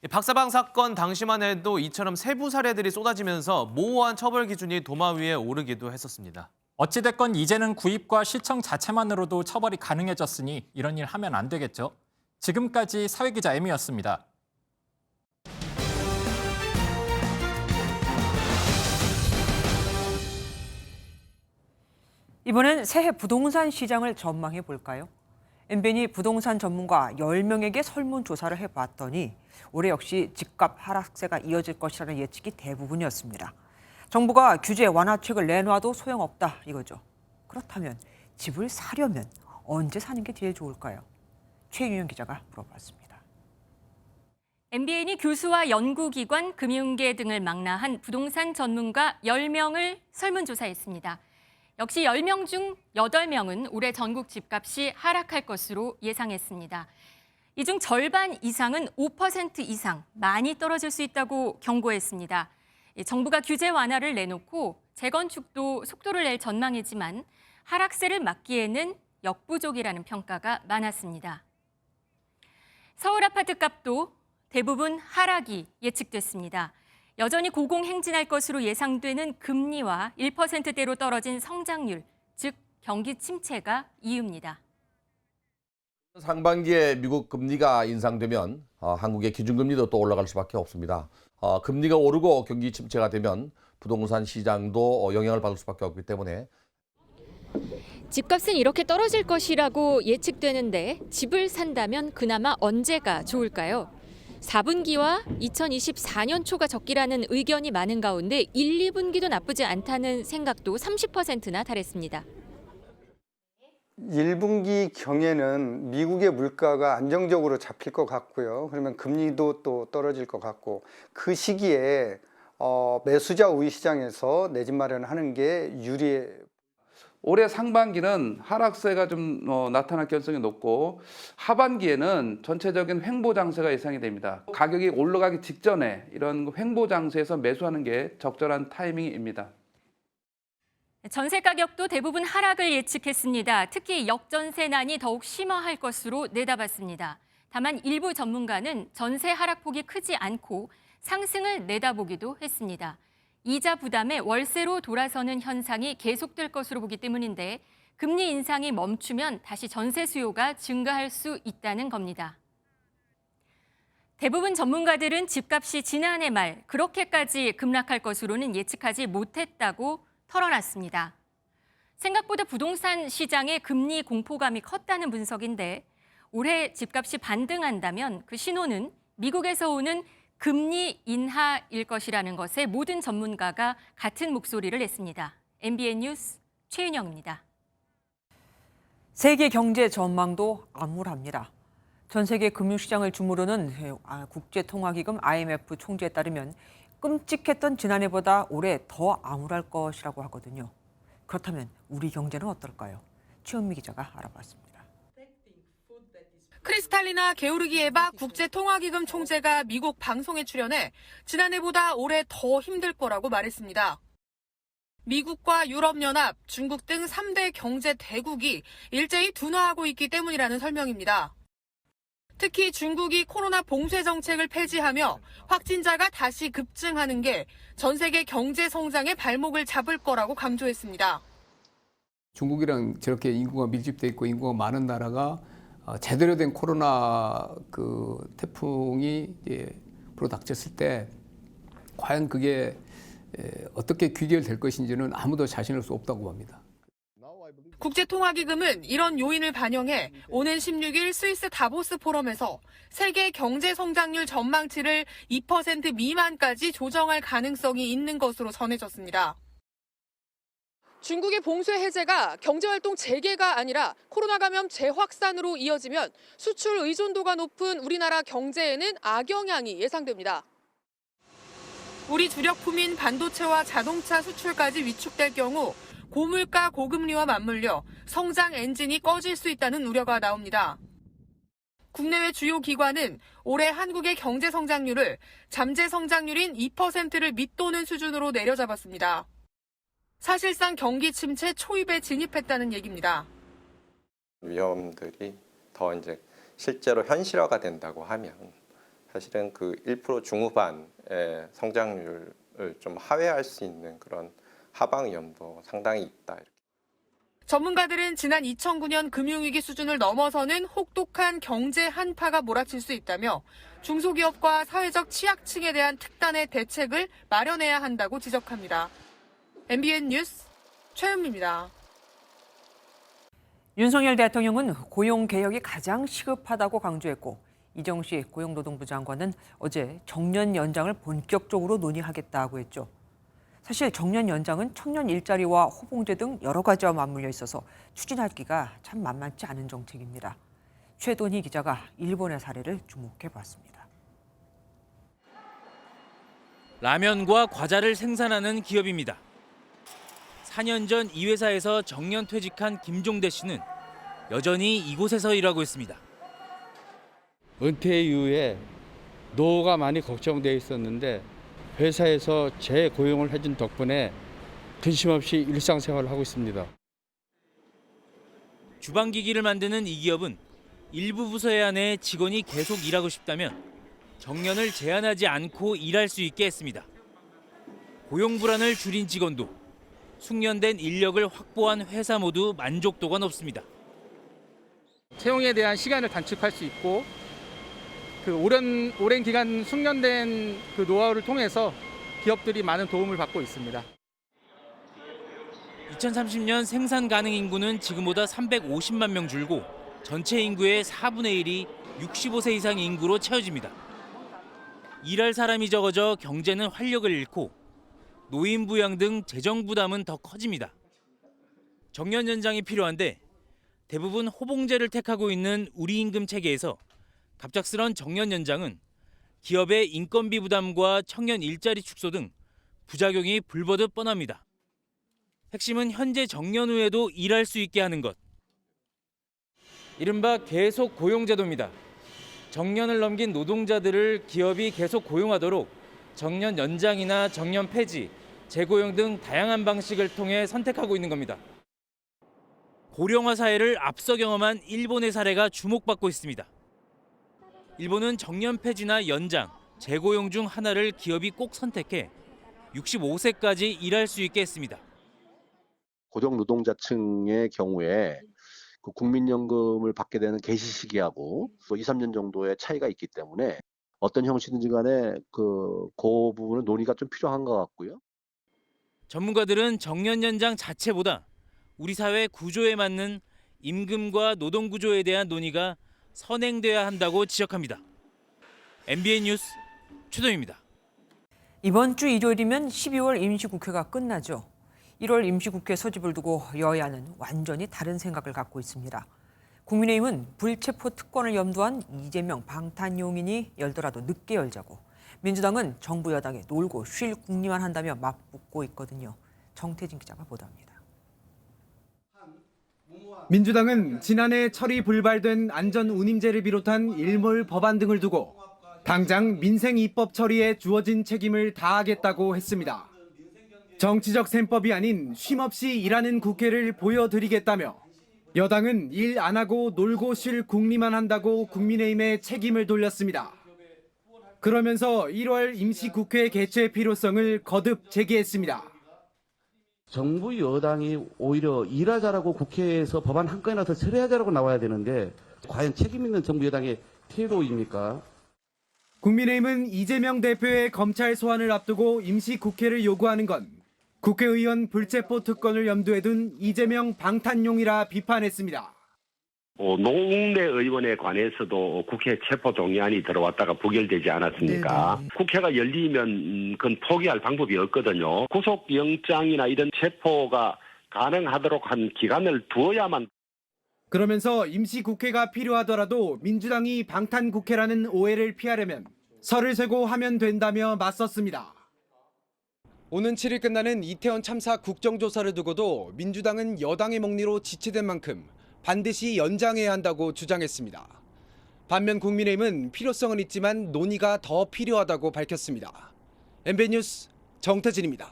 박사방 사건 당시만 해도 이처럼 세부 사례들이 쏟아지면서 모호한 처벌 기준이 도마 위에 오르기도 했었습니다. 어찌됐건 이제는 구입과 시청 자체만으로도 처벌이 가능해졌으니 이런 일 하면 안 되겠죠. 지금까지 사회기자 M이었습니다. 이번엔 새해 부동산 시장을 전망해 볼까요? MBN이 부동산 전문가 10명에게 설문조사를 해봤더니 올해 역시 집값 하락세가 이어질 것이라는 예측이 대부분이었습니다. 정부가 규제 완화책을 내놔도 소용없다 이거죠. 그렇다면 집을 사려면 언제 사는 게 제일 좋을까요? 최윤영 기자가 물어봤습니다. MBN이 교수와 연구기관, 금융계 등을 망라한 부동산 전문가 10명을 설문조사했습니다. 역시 10명 중 8명은 올해 전국 집값이 하락할 것으로 예상했습니다. 이 중 절반 이상은 5% 이상 많이 떨어질 수 있다고 경고했습니다. 정부가 규제 완화를 내놓고 재건축도 속도를 낼 전망이지만 하락세를 막기에는 역부족이라는 평가가 많았습니다. 서울 아파트 값도 대부분 하락이 예측됐습니다. 여전히 고공행진할 것으로 예상되는 금리와 1%대로 떨어진 성장률, 즉 경기 침체가 이유입니다. 상반기에 미국 금리가 인상되면 한국의 기준금리도 또 올라갈 수밖에 없습니다. 금리가 오르고 경기 침체가 되면 부동산 시장도 영향을 받을 수밖에 없기 때문에 집값은 이렇게 떨어질 것이라고 예측되는데 집을 산다면 그나마 언제가 좋을까요? 4분기와 2024년 초가 적기라는 의견이 많은 가운데 1, 2분기도 나쁘지 않다는 생각도 30%나 달했습니다. 1분기 경에는 미국의 물가가 안정적으로 잡힐 것 같고요. 그러면 금리도 또 떨어질 것 같고 그 시기에 매수자 우위 시장에서 내 집 마련하는 게 유리해. 올해 상반기는 하락세가 좀 나타날 가능성이 높고 하반기에는 전체적인 횡보 장세가 예상이 됩니다. 가격이 올라가기 직전에 이런 횡보 장세에서 매수하는 게 적절한 타이밍입니다. 전세 가격도 대부분 하락을 예측했습니다. 특히 역전세난이 더욱 심화할 것으로 내다봤습니다. 다만 일부 전문가는 전세 하락폭이 크지 않고 상승을 내다보기도 했습니다. 이자 부담에 월세로 돌아서는 현상이 계속될 것으로 보기 때문인데 금리 인상이 멈추면 다시 전세 수요가 증가할 수 있다는 겁니다. 대부분 전문가들은 집값이 지난해 말 그렇게까지 급락할 것으로는 예측하지 못했다고 털어놨습니다. 생각보다 부동산 시장의 금리 공포감이 컸다는 분석인데 올해 집값이 반등한다면 그 신호는 미국에서 오는 금리 인하일 것이라는 것에 모든 전문가가 같은 목소리를 냈습니다. MBN 뉴스 최윤영입니다. 세계 경제 전망도 암울합니다. 전 세계 금융시장을 주무르는 국제통화기금 IMF 총재에 따르면 끔찍했던 지난해보다 올해 더 암울할 것이라고 하거든요. 그렇다면 우리 경제는 어떨까요? 최은미 기자가 알아봤습니다. 크리스탈리나 게오르기에바 국제통화기금 총재가 미국 방송에 출연해 지난해보다 올해 더 힘들 거라고 말했습니다. 미국과 유럽연합, 중국 등 3대 경제 대국이 일제히 둔화하고 있기 때문이라는 설명입니다. 특히 중국이 코로나 봉쇄 정책을 폐지하며 확진자가 다시 급증하는 게 전 세계 경제 성장의 발목을 잡을 거라고 강조했습니다. 중국이랑 저렇게 인구가 밀집돼 있고 인구가 많은 나라가 제대로 된 코로나 태풍이 불어닥쳤을 때 과연 그게 어떻게 귀결될 것인지는 아무도 자신할 수 없다고 봅니다. 국제통화기금은 이런 요인을 반영해 오는 16일 스위스 다보스 포럼에서 세계 경제 성장률 전망치를 2% 미만까지 조정할 가능성이 있는 것으로 전해졌습니다. 중국의 봉쇄 해제가 경제활동 재개가 아니라 코로나 감염 재확산으로 이어지면 수출 의존도가 높은 우리나라 경제에는 악영향이 예상됩니다. 우리 주력품인 반도체와 자동차 수출까지 위축될 경우 고물가 고금리와 맞물려 성장 엔진이 꺼질 수 있다는 우려가 나옵니다. 국내외 주요 기관은 올해 한국의 경제 성장률을 잠재 성장률인 2%를 밑도는 수준으로 내려잡았습니다. 사실상 경기 침체 초입에 진입했다는 얘기입니다. 위험들이 더 이제 실제로 현실화가 된다고 하면 사실은 그 1% 중후반의 성장률을 좀 하회할 수 있는 그런 하방 위험도 상당히 있다. 전문가들은 지난 2009년 금융위기 수준을 넘어서는 혹독한 경제 한파가 몰아칠 수 있다며 중소기업과 사회적 취약층에 대한 특단의 대책을 마련해야 한다고 지적합니다. MBN 뉴스 최은미입니다. 윤석열 대통령은 고용개혁이 가장 시급하다고 강조했고 이정식 고용노동부 장관은 어제 정년 연장을 본격적으로 논의하겠다고 했죠. 사실 정년 연장은 청년 일자리와 호봉제 등 여러 가지와 맞물려 있어서 추진하기가 참 만만치 않은 정책입니다. 최돈희 기자가 일본의 사례를 주목해봤습니다. 라면과 과자를 생산하는 기업입니다. 4년 전 이 회사에서 정년 퇴직한 김종대 씨는 여전히 이곳에서 일하고 있습니다. 은퇴 이후에 노후가 많이 걱정되어 있었는데 회사에서 재고용을 해준 덕분에 근심 없이 일상생활을 하고 있습니다. 주방기기를 만드는 이 기업은 일부 부서에 한해 직원이 계속 일하고 싶다면 정년을 제한하지 않고 일할 수 있게 했습니다. 고용 불안을 줄인 직원도 숙련된 인력을 확보한 회사 모두 만족도가 높습니다. 채용에 대한 시간을 단축할 수 있고 오랜 기간 숙련된 노하우를 통해서 기업들이 많은 도움을 받고 있습니다. 2030년 생산 가능 인구는 지금보다 350만 명 줄고 전체 인구의 4분의 1이 65세 이상 인구로 채워집니다. 일할 사람이 적어져 경제는 활력을 잃고 노인 부양 등 재정 부담은 더 커집니다. 정년 연장이 필요한데 대부분 호봉제를 택하고 있는 우리 임금 체계에서 갑작스런 정년 연장은 기업의 인건비 부담과 청년 일자리 축소 등 부작용이 불보듯 뻔합니다. 핵심은 현재 정년 후에도 일할 수 있게 하는 것. 이른바 계속 고용제도입니다. 정년을 넘긴 노동자들을 기업이 계속 고용하도록 정년 연장이나 정년 폐지, 재고용 등 다양한 방식을 통해 선택하고 있는 겁니다. 고령화 사회를 앞서 경험한 일본의 사례가 주목받고 있습니다. 일본은 정년 폐지나 연장, 재고용 중 하나를 기업이 꼭 선택해 65세까지 일할 수 있게 했습니다. 고령 노동자층의 경우에 그 국민연금을 받게 되는 개시 시기하고 2, 3년 정도의 차이가 있기 때문에 어떤 형식이든지 간에 그 부분은 논의가 좀 필요한 것 같고요. 전문가들은 정년 연장 자체보다 우리 사회 구조에 맞는 임금과 노동 구조에 대한 논의가 선행돼야 한다고 지적합니다. MBN 뉴스 최동입니다. 이번 주 일요일이면 12월 임시국회가 끝나죠. 1월 임시국회 소집을 두고 여야는 완전히 다른 생각을 갖고 있습니다. 국민의힘은 불체포 특권을 염두한 이재명 방탄용인이 열더라도 늦게 열자고, 민주당은 정부 여당에 놀고 쉴 궁리만 한다며 맞붙고 있거든요. 정태진 기자가 보도합니다. 민주당은 지난해 처리 불발된 안전운임제를 비롯한 일몰 법안 등을 두고 당장 민생 입법 처리에 주어진 책임을 다하겠다고 했습니다. 정치적 셈법이 아닌 쉼없이 일하는 국회를 보여드리겠다며 여당은 일 안 하고 놀고 쉴 궁리만 한다고 국민의힘에 책임을 돌렸습니다. 그러면서 1월 임시국회 개최 필요성을 거듭 제기했습니다. 정부 여당이 오히려 일하자라고 국회에서 법안 한 건이나 더 처리하자라고 나와야 되는데 과연 책임 있는 정부 여당의 태도입니까? 국민의힘은 이재명 대표의 검찰 소환을 앞두고 임시국회를 요구하는 건 국회의원 불체포 특권을 염두에 둔 이재명 방탄용이라 비판했습니다. 노웅래 의원에 관해서도 국회 체포동의안이 들어왔다가 부결되지 않았습니까? 네네. 국회가 열리면 그건 포기할 방법이 없거든요. 구속영장이나 이런 체포가 가능하도록 한 기간을 두어야만. 그러면서 임시국회가 필요하더라도 민주당이 방탄국회라는 오해를 피하려면 설을 세고 하면 된다며 맞섰습니다. 오는 7일 끝나는 이태원 참사 국정조사를 두고도 민주당은 여당의 몽리로 지체된 만큼 반드시 연장해야 한다고 주장했습니다. 반면 국민의힘은 필요성은 있지만 논의가 더 필요하다고 밝혔습니다. MBN 뉴스 정태진입니다.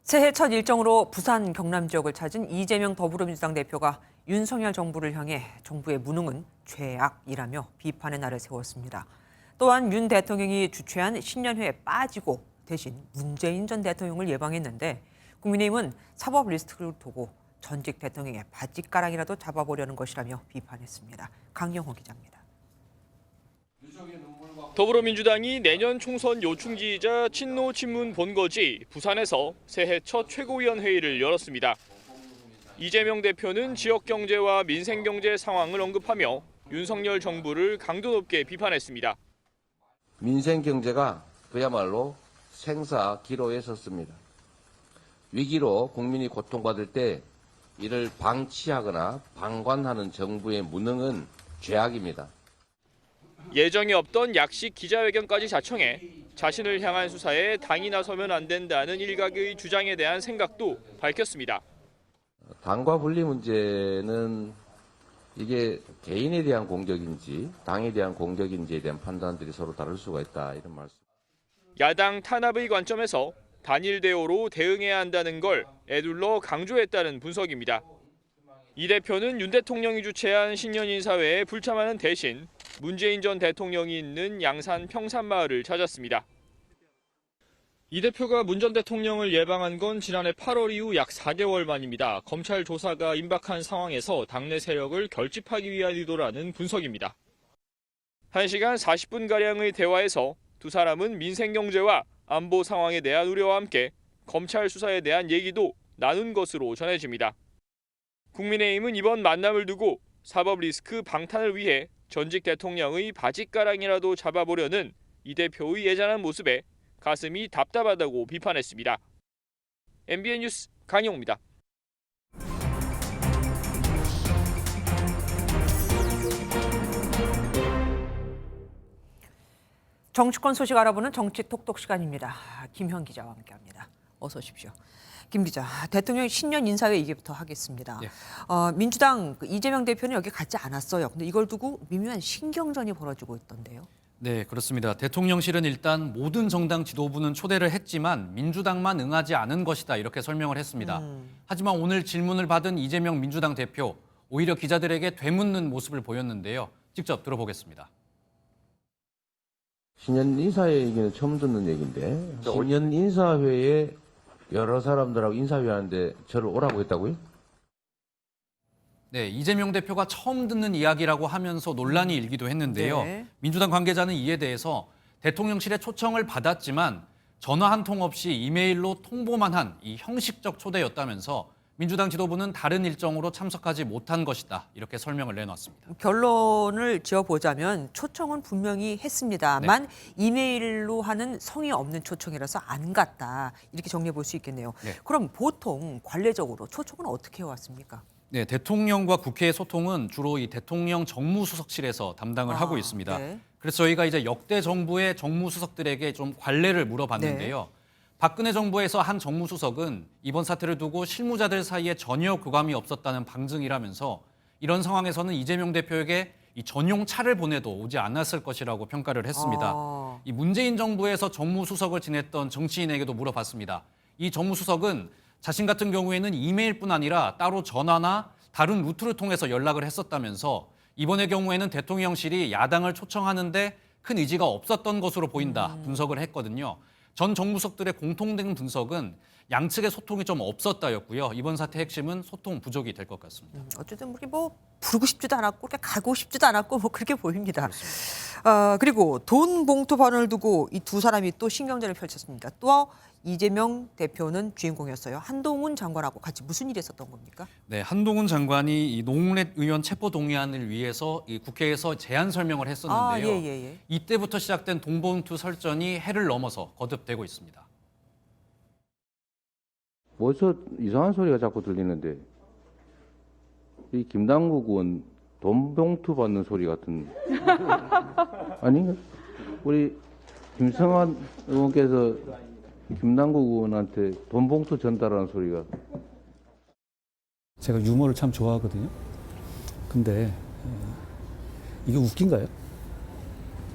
새해 첫 일정으로 부산 경남 지역을 찾은 이재명 더불어민주당 대표가 윤석열 정부를 향해 정부의 무능은 죄악이라며 비판의 날을 세웠습니다. 또한 윤 대통령이 주최한 신년회에 빠지고 대신 문재인 전 대통령을 예방했는데 국민의힘은 사법 리스트를 두고 전직 대통령의 바짓가랑이라도 잡아보려는 것이라며 비판했습니다. 강영호 기자입니다. 더불어민주당이 내년 총선 요충지이자 친노 친문 본거지 부산에서 새해 첫 최고위원 회의를 열었습니다. 이재명 대표는 지역 경제와 민생 경제 상황을 언급하며 윤석열 정부를 강도 높게 비판했습니다. 민생 경제가 그야말로 생사 기로에 섰습니다. 위기로 국민이 고통받을 때 이를 방치하거나 방관하는 정부의 무능은 죄악입니다. 예정이 없던 약식 기자회견까지 자청해 자신을 향한 수사에 당이 나서면 안 된다는 일각의 주장에 대한 생각도 밝혔습니다. 당과 분리 문제는 이게 개인에 대한 공격인지 당에 대한 공격인지에 대한 판단들이 서로 다를 수가 있다 이런 말씀. 야당 탄압의 관점에서 단일 대오로 대응해야 한다는 걸 애둘러 강조했다는 분석입니다. 이 대표는 윤 대통령이 주최한 신년 인사회에 불참하는 대신 문재인 전 대통령이 있는 양산 평산마을을 찾았습니다. 이 대표가 문 전 대통령을 예방한 건 지난해 8월 이후 약 4개월 만입니다. 검찰 조사가 임박한 상황에서 당내 세력을 결집하기 위한 의도라는 분석입니다. 1시간 40분가량의 대화에서 두 사람은 민생 경제와 안보 상황에 대한 우려와 함께 검찰 수사에 대한 얘기도 나눈 것으로 전해집니다. 국민의힘은 이번 만남을 두고 사법 리스크 방탄을 위해 전직 대통령의 바짓가랑이라도 잡아보려는 이 대표의 예전한 모습에 가슴이 답답하다고 비판했습니다. MBN 뉴스 강영호입니다. 정치권 소식 알아보는 정치 톡톡 시간입니다. 김현 기자와 함께합니다. 어서 오십시오. 김 기자, 대통령 신년 인사회 얘기부터 하겠습니다. 예. 민주당 이재명 대표는 여기 가지 않았어요. 근데 이걸 두고 미묘한 신경전이 벌어지고 있던데요. 네, 그렇습니다. 대통령실은 일단 모든 정당 지도부는 초대를 했지만 민주당만 응하지 않은 것이다 이렇게 설명을 했습니다. 하지만 오늘 질문을 받은 이재명 민주당 대표 오히려 기자들에게 되묻는 모습을 보였는데요. 직접 들어보겠습니다. 신년 인사회 얘기는 처음 듣는 얘기인데 신년 인사회에 여러 사람들하고 인사회 하는데 저를 오라고 했다고요? 네, 이재명 대표가 처음 듣는 이야기라고 하면서 논란이 일기도 했는데요. 네. 민주당 관계자는 이에 대해서 대통령실의 초청을 받았지만 전화 한 통 없이 이메일로 통보만 한 이 형식적 초대였다면서 민주당 지도부는 다른 일정으로 참석하지 못한 것이다. 이렇게 설명을 내놨습니다. 결론을 지어보자면 초청은 분명히 했습니다만 네. 이메일로 하는 성의 없는 초청이라서 안 갔다. 이렇게 정리해 볼 수 있겠네요. 네. 그럼 보통 관례적으로 초청은 어떻게 해왔습니까? 네, 대통령과 국회의 소통은 주로 이 대통령 정무수석실에서 담당을 하고 있습니다. 네. 그래서 저희가 이제 역대 정부의 정무수석들에게 좀 관례를 물어봤는데요. 네. 박근혜 정부에서 한 정무수석은 이번 사태를 두고 실무자들 사이에 전혀 교감이 없었다는 방증이라면서 이런 상황에서는 이재명 대표에게 이 전용 차를 보내도 오지 않았을 것이라고 평가를 했습니다. 이 문재인 정부에서 정무수석을 지냈던 정치인에게도 물어봤습니다. 이 정무수석은 자신 같은 경우에는 이메일뿐 아니라 따로 전화나 다른 루트를 통해서 연락을 했었다면서 이번의 경우에는 대통령실이 야당을 초청하는데 큰 의지가 없었던 것으로 보인다 분석을 했거든요. 전 정무수석들의 공통된 분석은 양측의 소통이 좀 없었다였고요. 이번 사태 핵심은 소통 부족이 될 것 같습니다. 어쨌든 우리 뭐 부르고 싶지도 않았고 그렇게 가고 싶지도 않았고 뭐 그렇게 보입니다. 그리고 돈 봉투판을 두고 이 두 사람이 또 신경전을 펼쳤습니다. 또 이재명 대표는 주인공이었어요. 한동훈 장관하고 같이 무슨 일이 있었던 겁니까? 네, 한동훈 장관이 이 노웅래 의원 체포 동의안을 위해서 이 국회에서 제안 설명을 했었는데요. 이때부터 시작된 돈봉투 설전이 해를 넘어서 거듭되고 있습니다. 뭐서 이상한 소리가 자꾸 들리는데 이 김남국 의원 돈봉투 받는 소리 같은 아닌가? 우리 김성환 의원께서 김남국 의원한테 돈봉투 전달하는 소리가 제가 유머를 참 좋아하거든요. 근데 이게 웃긴가요?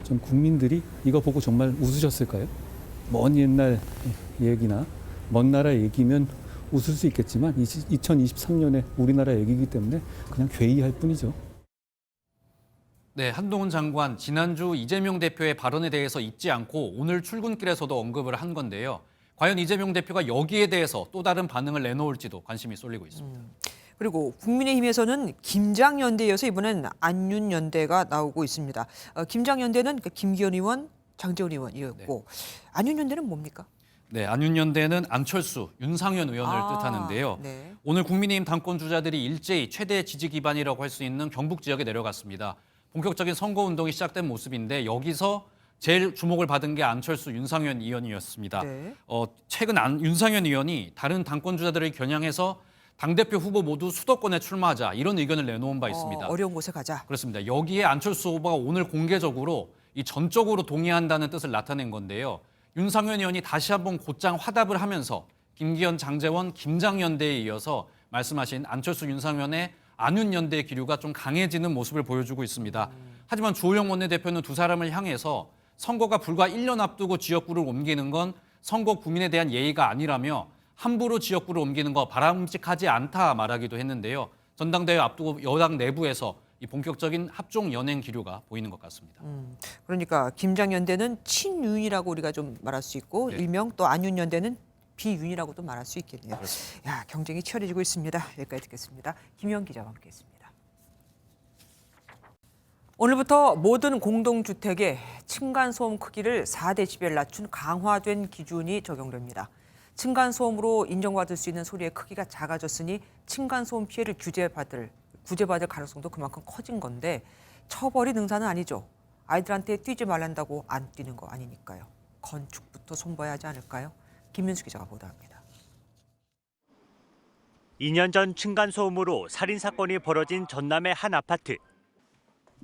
좀 국민들이 이거 보고 정말 웃으셨을까요? 먼 옛날 얘기나 먼 나라 얘기면 웃을 수 있겠지만 2023년에 우리나라 얘기이기 때문에 그냥 괴이할 뿐이죠. 네, 한동훈 장관 지난주 이재명 대표의 발언에 대해서 잊지 않고 오늘 출근길에서도 언급을 한 건데요. 과연 이재명 대표가 여기에 대해서 또 다른 반응을 내놓을지도 관심이 쏠리고 있습니다. 그리고 국민의힘에서는 김장연대에 이어서 이번엔 안윤연대가 나오고 있습니다. 김장연대는 김기현 의원, 장재원 의원이었고 안윤연대는 뭡니까? 네, 안윤연대는 안철수, 윤상현 의원을 뜻하는데요. 네. 오늘 국민의힘 당권 주자들이 일제히 최대 지지 기반이라고 할 수 있는 경북 지역에 내려갔습니다. 본격적인 선거운동이 시작된 모습인데 여기서 제일 주목을 받은 게 안철수, 윤상현 의원이었습니다. 네. 최근 윤상현 의원이 다른 당권 주자들을 겨냥해서 당대표 후보 모두 수도권에 출마하자 이런 의견을 내놓은 바 있습니다. 어려운 곳에 가자. 그렇습니다. 여기에 안철수 후보가 오늘 공개적으로 이 전적으로 동의한다는 뜻을 나타낸 건데요. 윤상현 의원이 다시 한번 곧장 화답을 하면서 김기현, 장재원, 김장연대에 이어서 말씀하신 안철수, 윤상현의 안윤연대의 기류가 좀 강해지는 모습을 보여주고 있습니다. 하지만 주호영 원내대표는 두 사람을 향해서 선거가 불과 1년 앞두고 지역구를 옮기는 건 선거 구민에 대한 예의가 아니라며 함부로 지역구를 옮기는 거 바람직하지 않다 말하기도 했는데요. 전당대회 앞두고 여당 내부에서 이 본격적인 합종 연행 기류가 보이는 것 같습니다. 그러니까 김장연대는 친윤이라고 우리가 좀 말할 수 있고 일명 또 안윤연대는 비윤이라고도 말할 수 있겠네요. 야, 경쟁이 치열해지고 있습니다. 여기까지 듣겠습니다. 김영 기자와 함께했습니다. 오늘부터 모든 공동주택에 층간소음 크기를 4dB 낮춘 강화된 기준이 적용됩니다. 층간소음으로 인정받을 수 있는 소리의 크기가 작아졌으니 층간소음 피해를 구제받을 가능성도 그만큼 커진 건데 처벌이 능사는 아니죠. 아이들한테 뛰지 말란다고 안 뛰는 거 아니니까요. 건축부터 손봐야 하지 않을까요? 김민수 기자가 보도합니다. 2년 전 층간소음으로 살인사건이 벌어진 전남의 한 아파트.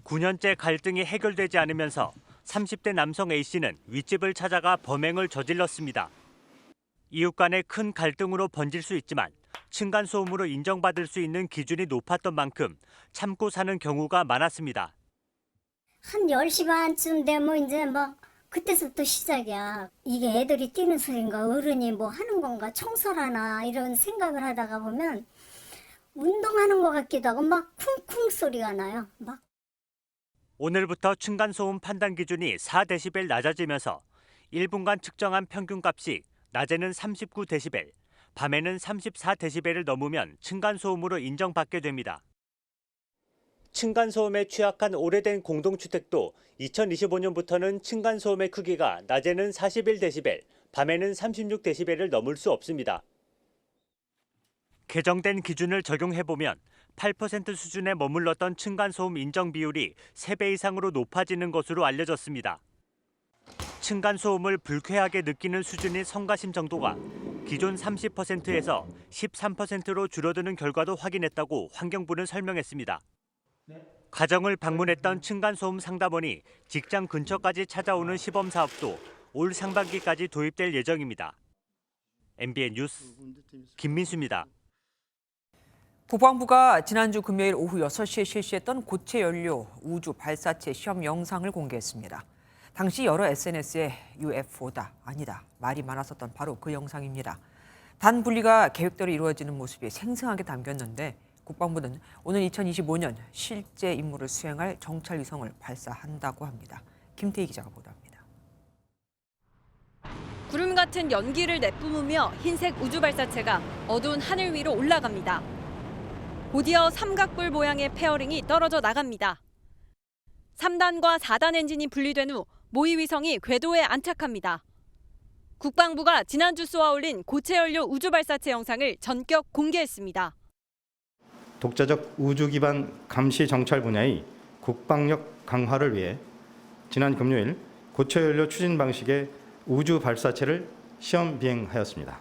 9년째 갈등이 해결되지 않으면서 30대 남성 A씨는 윗집을 찾아가 범행을 저질렀습니다. 이웃 간의 큰 갈등으로 번질 수 있지만 층간소음으로 인정받을 수 있는 기준이 높았던 만큼 참고 사는 경우가 많았습니다. 한 10시 반쯤 되면 이제 막 그때서부터 시작이야. 이게 애들이 뛰는 소리인가 어른이 뭐 하는 건가 청소를 하나 이런 생각을 하다가 보면 운동하는 것 같기도 하고 막 쿵쿵 소리가 나요. 막. 오늘부터 층간소음 판단 기준이 4dB 낮아지면서 1분간 측정한 평균값이 낮에는 39dB, 밤에는 34dB를 넘으면 층간소음으로 인정받게 됩니다. 층간소음에 취약한 오래된 공동주택도 2025년부터는 층간소음의 크기가 낮에는 41dB, 밤에는 36dB를 넘을 수 없습니다. 개정된 기준을 적용해보면 8% 수준에 머물렀던 층간소음 인정 비율이 3배 이상으로 높아지는 것으로 알려졌습니다. 층간소음을 불쾌하게 느끼는 수준인 성가심 정도가 기존 30%에서 13%로 줄어드는 결과도 확인했다고 환경부는 설명했습니다. 가정을 방문했던 층간소음 상담원이 직장 근처까지 찾아오는 시범 사업도 올 상반기까지 도입될 예정입니다. MBN 뉴스 김민수입니다. 국방부가 지난주 금요일 오후 6시에 실시했던 고체 연료 우주 발사체 시험 영상을 공개했습니다. 당시 여러 SNS에 UFO다, 아니다 말이 많았었던 바로 그 영상입니다. 단 분리가 계획대로 이루어지는 모습이 생생하게 담겼는데 국방부는 오늘 2025년 실제 임무를 수행할 정찰 위성을 발사한다고 합니다. 김태희 기자가 보도합니다. 구름 같은 연기를 내뿜으며 흰색 우주 발사체가 어두운 하늘 위로 올라갑니다. 곧이어 삼각뿔 모양의 페어링이 떨어져 나갑니다. 3단과 4단 엔진이 분리된 후 모의 위성이 궤도에 안착합니다. 국방부가 지난주 쏘아올린 고체 연료 우주 발사체 영상을 전격 공개했습니다. 독자적 우주 기반 감시 정찰 분야의 국방력 강화를 위해 지난 금요일 고체 연료 추진 방식의 우주 발사체를 시험 비행하였습니다.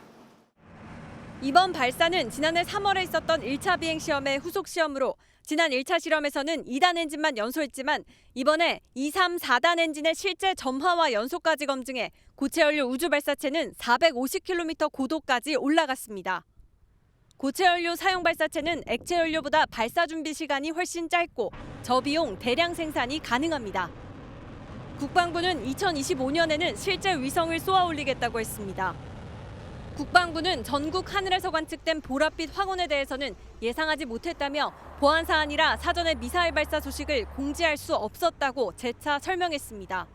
이번 발사는 지난해 3월에 있었던 1차 비행 시험의 후속 시험으로 지난 1차 실험에서는 2단 엔진만 연소했지만 이번에 2, 3, 4단 엔진의 실제 점화와 연소까지 검증해 고체 연료 우주 발사체는 450km 고도까지 올라갔습니다. 고체 연료 사용 발사체는 액체 연료보다 발사 준비 시간이 훨씬 짧고 저비용 대량 생산이 가능합니다. 국방부는 2025년에는 실제 위성을 쏘아 올리겠다고 했습니다. 국방부는 전국 하늘에서 관측된 보랏빛 황혼에 대해서는 예상하지 못했다며 보안 사안이라 사전에 미사일 발사 소식을 공지할 수 없었다고 재차 설명했습니다.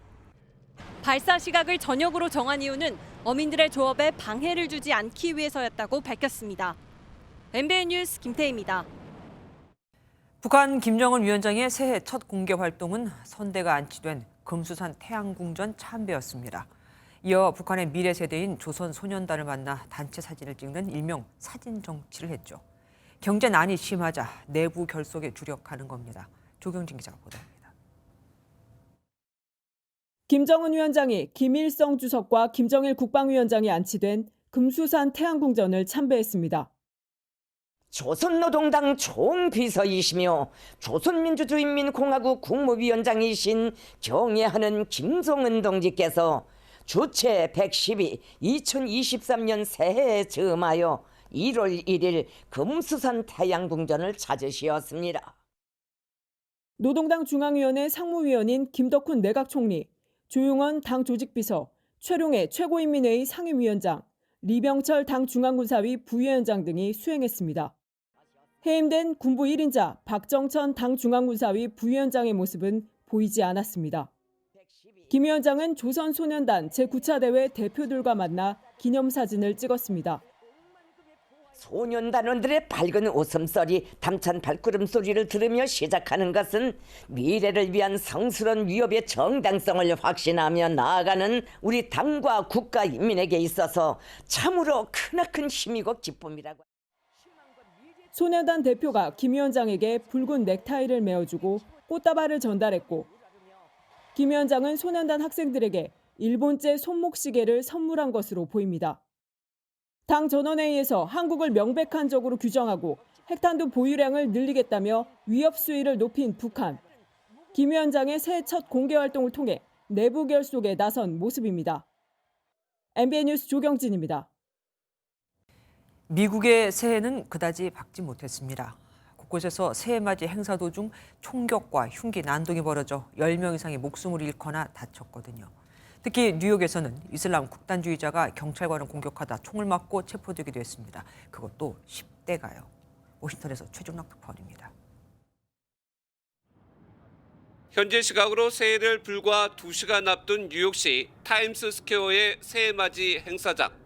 발사 시각을 저녁으로 정한 이유는 어민들의 조업에 방해를 주지 않기 위해서였다고 밝혔습니다. MBN 뉴스 김태희입니다. 북한 김정은 위원장의 새해 첫 공개 활동은 선대가 안치된 금수산 태양궁전 참배였습니다. 이어 북한의 미래 세대인 조선소년단을 만나 단체 사진을 찍는 일명 사진 정치를 했죠. 경제난이 심하자 내부 결속에 주력하는 겁니다. 조경진 기자가 보도합니다. 김정은 위원장이 김일성 주석과 김정일 국방위원장이 안치된 금수산 태양궁전을 참배했습니다. 조선노동당 총비서이시며 조선민주주의인민공화국 국무위원장이신 경애하는 김정은 동지께서 주체 112 2023년 새해에 즈음하여 1월 1일 금수산 태양궁전을 찾으시었습니다. 노동당 중앙위원회 상무위원인 김덕훈 내각총리, 조용원 당 조직비서, 최룡해 최고인민회의 상임위원장, 리병철 당 중앙군사위 부위원장 등이 수행했습니다. 해임된 군부 1인자 박정천 당 중앙군사위 부위원장의 모습은 보이지 않았습니다. 김 위원장은 조선소년단 제9차 대회 대표들과 만나 기념사진을 찍었습니다. 소년단원들의 밝은 웃음소리, 담찬 발걸음소리를 들으며 시작하는 것은 미래를 위한 성스러운 위협의 정당성을 확신하며 나아가는 우리 당과 국가 인민에게 있어서 참으로 크나큰 힘이고 기쁨이라고. 소년단 대표가 김 위원장에게 붉은 넥타이를 메어주고 꽃다발을 전달했고 김 위원장은 소년단 학생들에게 일본제 손목시계를 선물한 것으로 보입니다. 당 전원회의에서 한국을 명백한적으로 규정하고 핵탄두 보유량을 늘리겠다며 위협 수위를 높인 북한. 김 위원장의 새해 첫 공개 활동을 통해 내부 결속에 나선 모습입니다. MBN 뉴스 조경진입니다. 미국의 새해는 그다지 밝지 못했습니다. 곳곳에서 새해 맞이 행사 도중 총격과 흉기 난동이 벌어져 10명 이상이 목숨을 잃거나 다쳤거든요. 특히 뉴욕에서는 이슬람 극단주의자가 경찰관을 공격하다 총을 맞고 체포되기도 했습니다. 그것도 10대가요. 워싱턴에서 최종락 특파원입니다. 현재 시각으로 새해를 불과 2시간 앞둔 뉴욕시 타임스 스퀘어의 새해 맞이 행사장.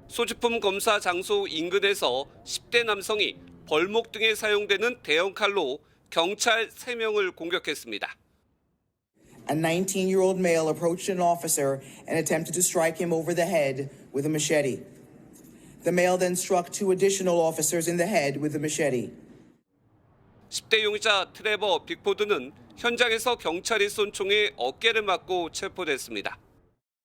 소지품 검사 장소 인근에서 10대 남성이 벌목 등에 사용되는 대형 칼로 경찰 3명을 공격했습니다. A 19-year-old male approached an officer and attempted to strike him over the head with a machete. The male then struck 2 additional officers in the head with a machete. 10대 용의자 트레버 빅포드는 현장에서 경찰이 쏜 총에 어깨를 맞고 체포됐습니다.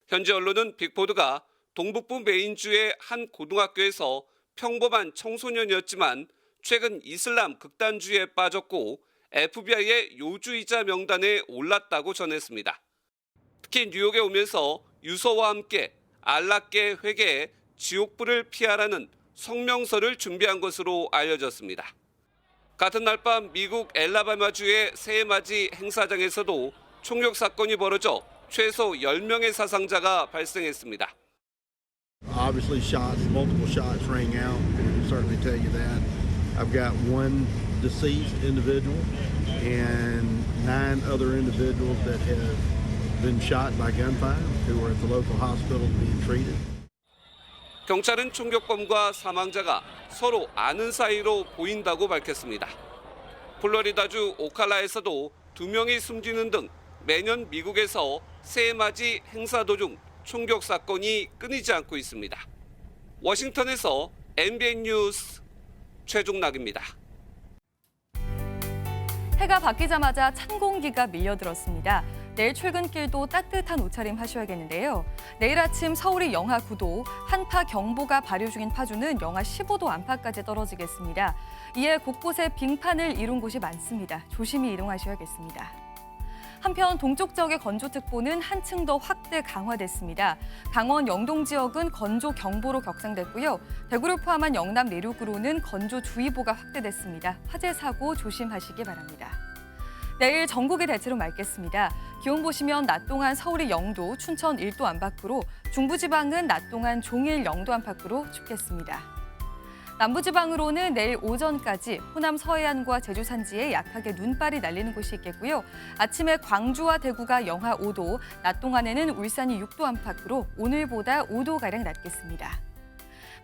현지 언론은 빅포드가 동북부 메인주의 한 고등학교에서 평범한 청소년이었지만 최근 이슬람 극단주의에 빠졌고 FBI의 요주의자 명단에 올랐다고 전했습니다. 특히 뉴욕에 오면서 유서와 함께 알라께 회개에 지옥불을 피하라는 성명서를 준비한 것으로 알려졌습니다. 같은 날 밤 미국 엘라바마주의 새해맞이 행사장에서도 총격 사건이 벌어져 최소 10명의 사상자가 발생했습니다. Obviously shots, multiple shots rang out. I can certainly tell you that. I've got one deceased individual and 9 other individuals that have been shot by gunfire who are at the local hospital being treated. 경찰은 총격범과 사망자가 서로 아는 사이로 보인다고 밝혔습니다. 플로리다주 오칼라에서도 2명이 숨지는 등 매년 미국에서 새해맞이 행사 도중 총격 사건이 끊이지 않고 있습니다. 워싱턴에서 MBN 뉴스 최종락입니다. 해가 바뀌자마자 찬 공기가 밀려들었습니다. 내일 출근길도 따뜻한 옷차림 하셔야겠는데요. 내일 아침 서울이 영하 9도, 한파 경보가 발효 중인 파주는 영하 15도 안팎까지 떨어지겠습니다. 이에 곳곳에 빙판을 이룬 곳이 많습니다. 조심히 이동하셔야겠습니다. 한편 동쪽 지역의 건조특보는 한층 더 확대 강화됐습니다. 강원 영동 지역은 건조 경보로 격상됐고요. 대구를 포함한 영남 내륙으로는 건조주의보가 확대됐습니다. 화재 사고 조심하시기 바랍니다. 내일 전국이 대체로 맑겠습니다. 기온 보시면 낮 동안 서울이 0도, 춘천 1도 안팎으로, 중부지방은 낮 동안 종일 0도 안팎으로 춥겠습니다. 남부지방으로는 내일 오전까지 호남 서해안과 제주 산지에 약하게 눈발이 날리는 곳이 있겠고요. 아침에 광주와 대구가 영하 5도, 낮 동안에는 울산이 6도 안팎으로 오늘보다 5도가량 낮겠습니다.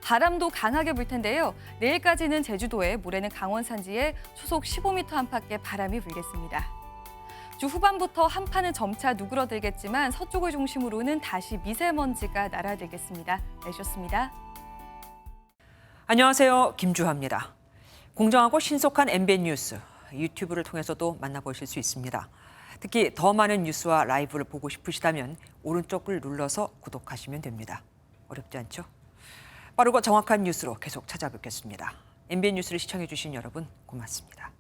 바람도 강하게 불 텐데요. 내일까지는 제주도에, 모레는 강원 산지에 초속 15m 안팎의 바람이 불겠습니다. 주 후반부터 한파는 점차 누그러들겠지만 서쪽을 중심으로는 다시 미세먼지가 날아들겠습니다. 내셨습니다. 안녕하세요. 김주하입니다. 공정하고 신속한 MBN 뉴스, 유튜브를 통해서도 만나보실 수 있습니다. 특히 더 많은 뉴스와 라이브를 보고 싶으시다면 오른쪽을 눌러서 구독하시면 됩니다. 어렵지 않죠? 빠르고 정확한 뉴스로 계속 찾아뵙겠습니다. MBN 뉴스를 시청해주신 여러분 고맙습니다.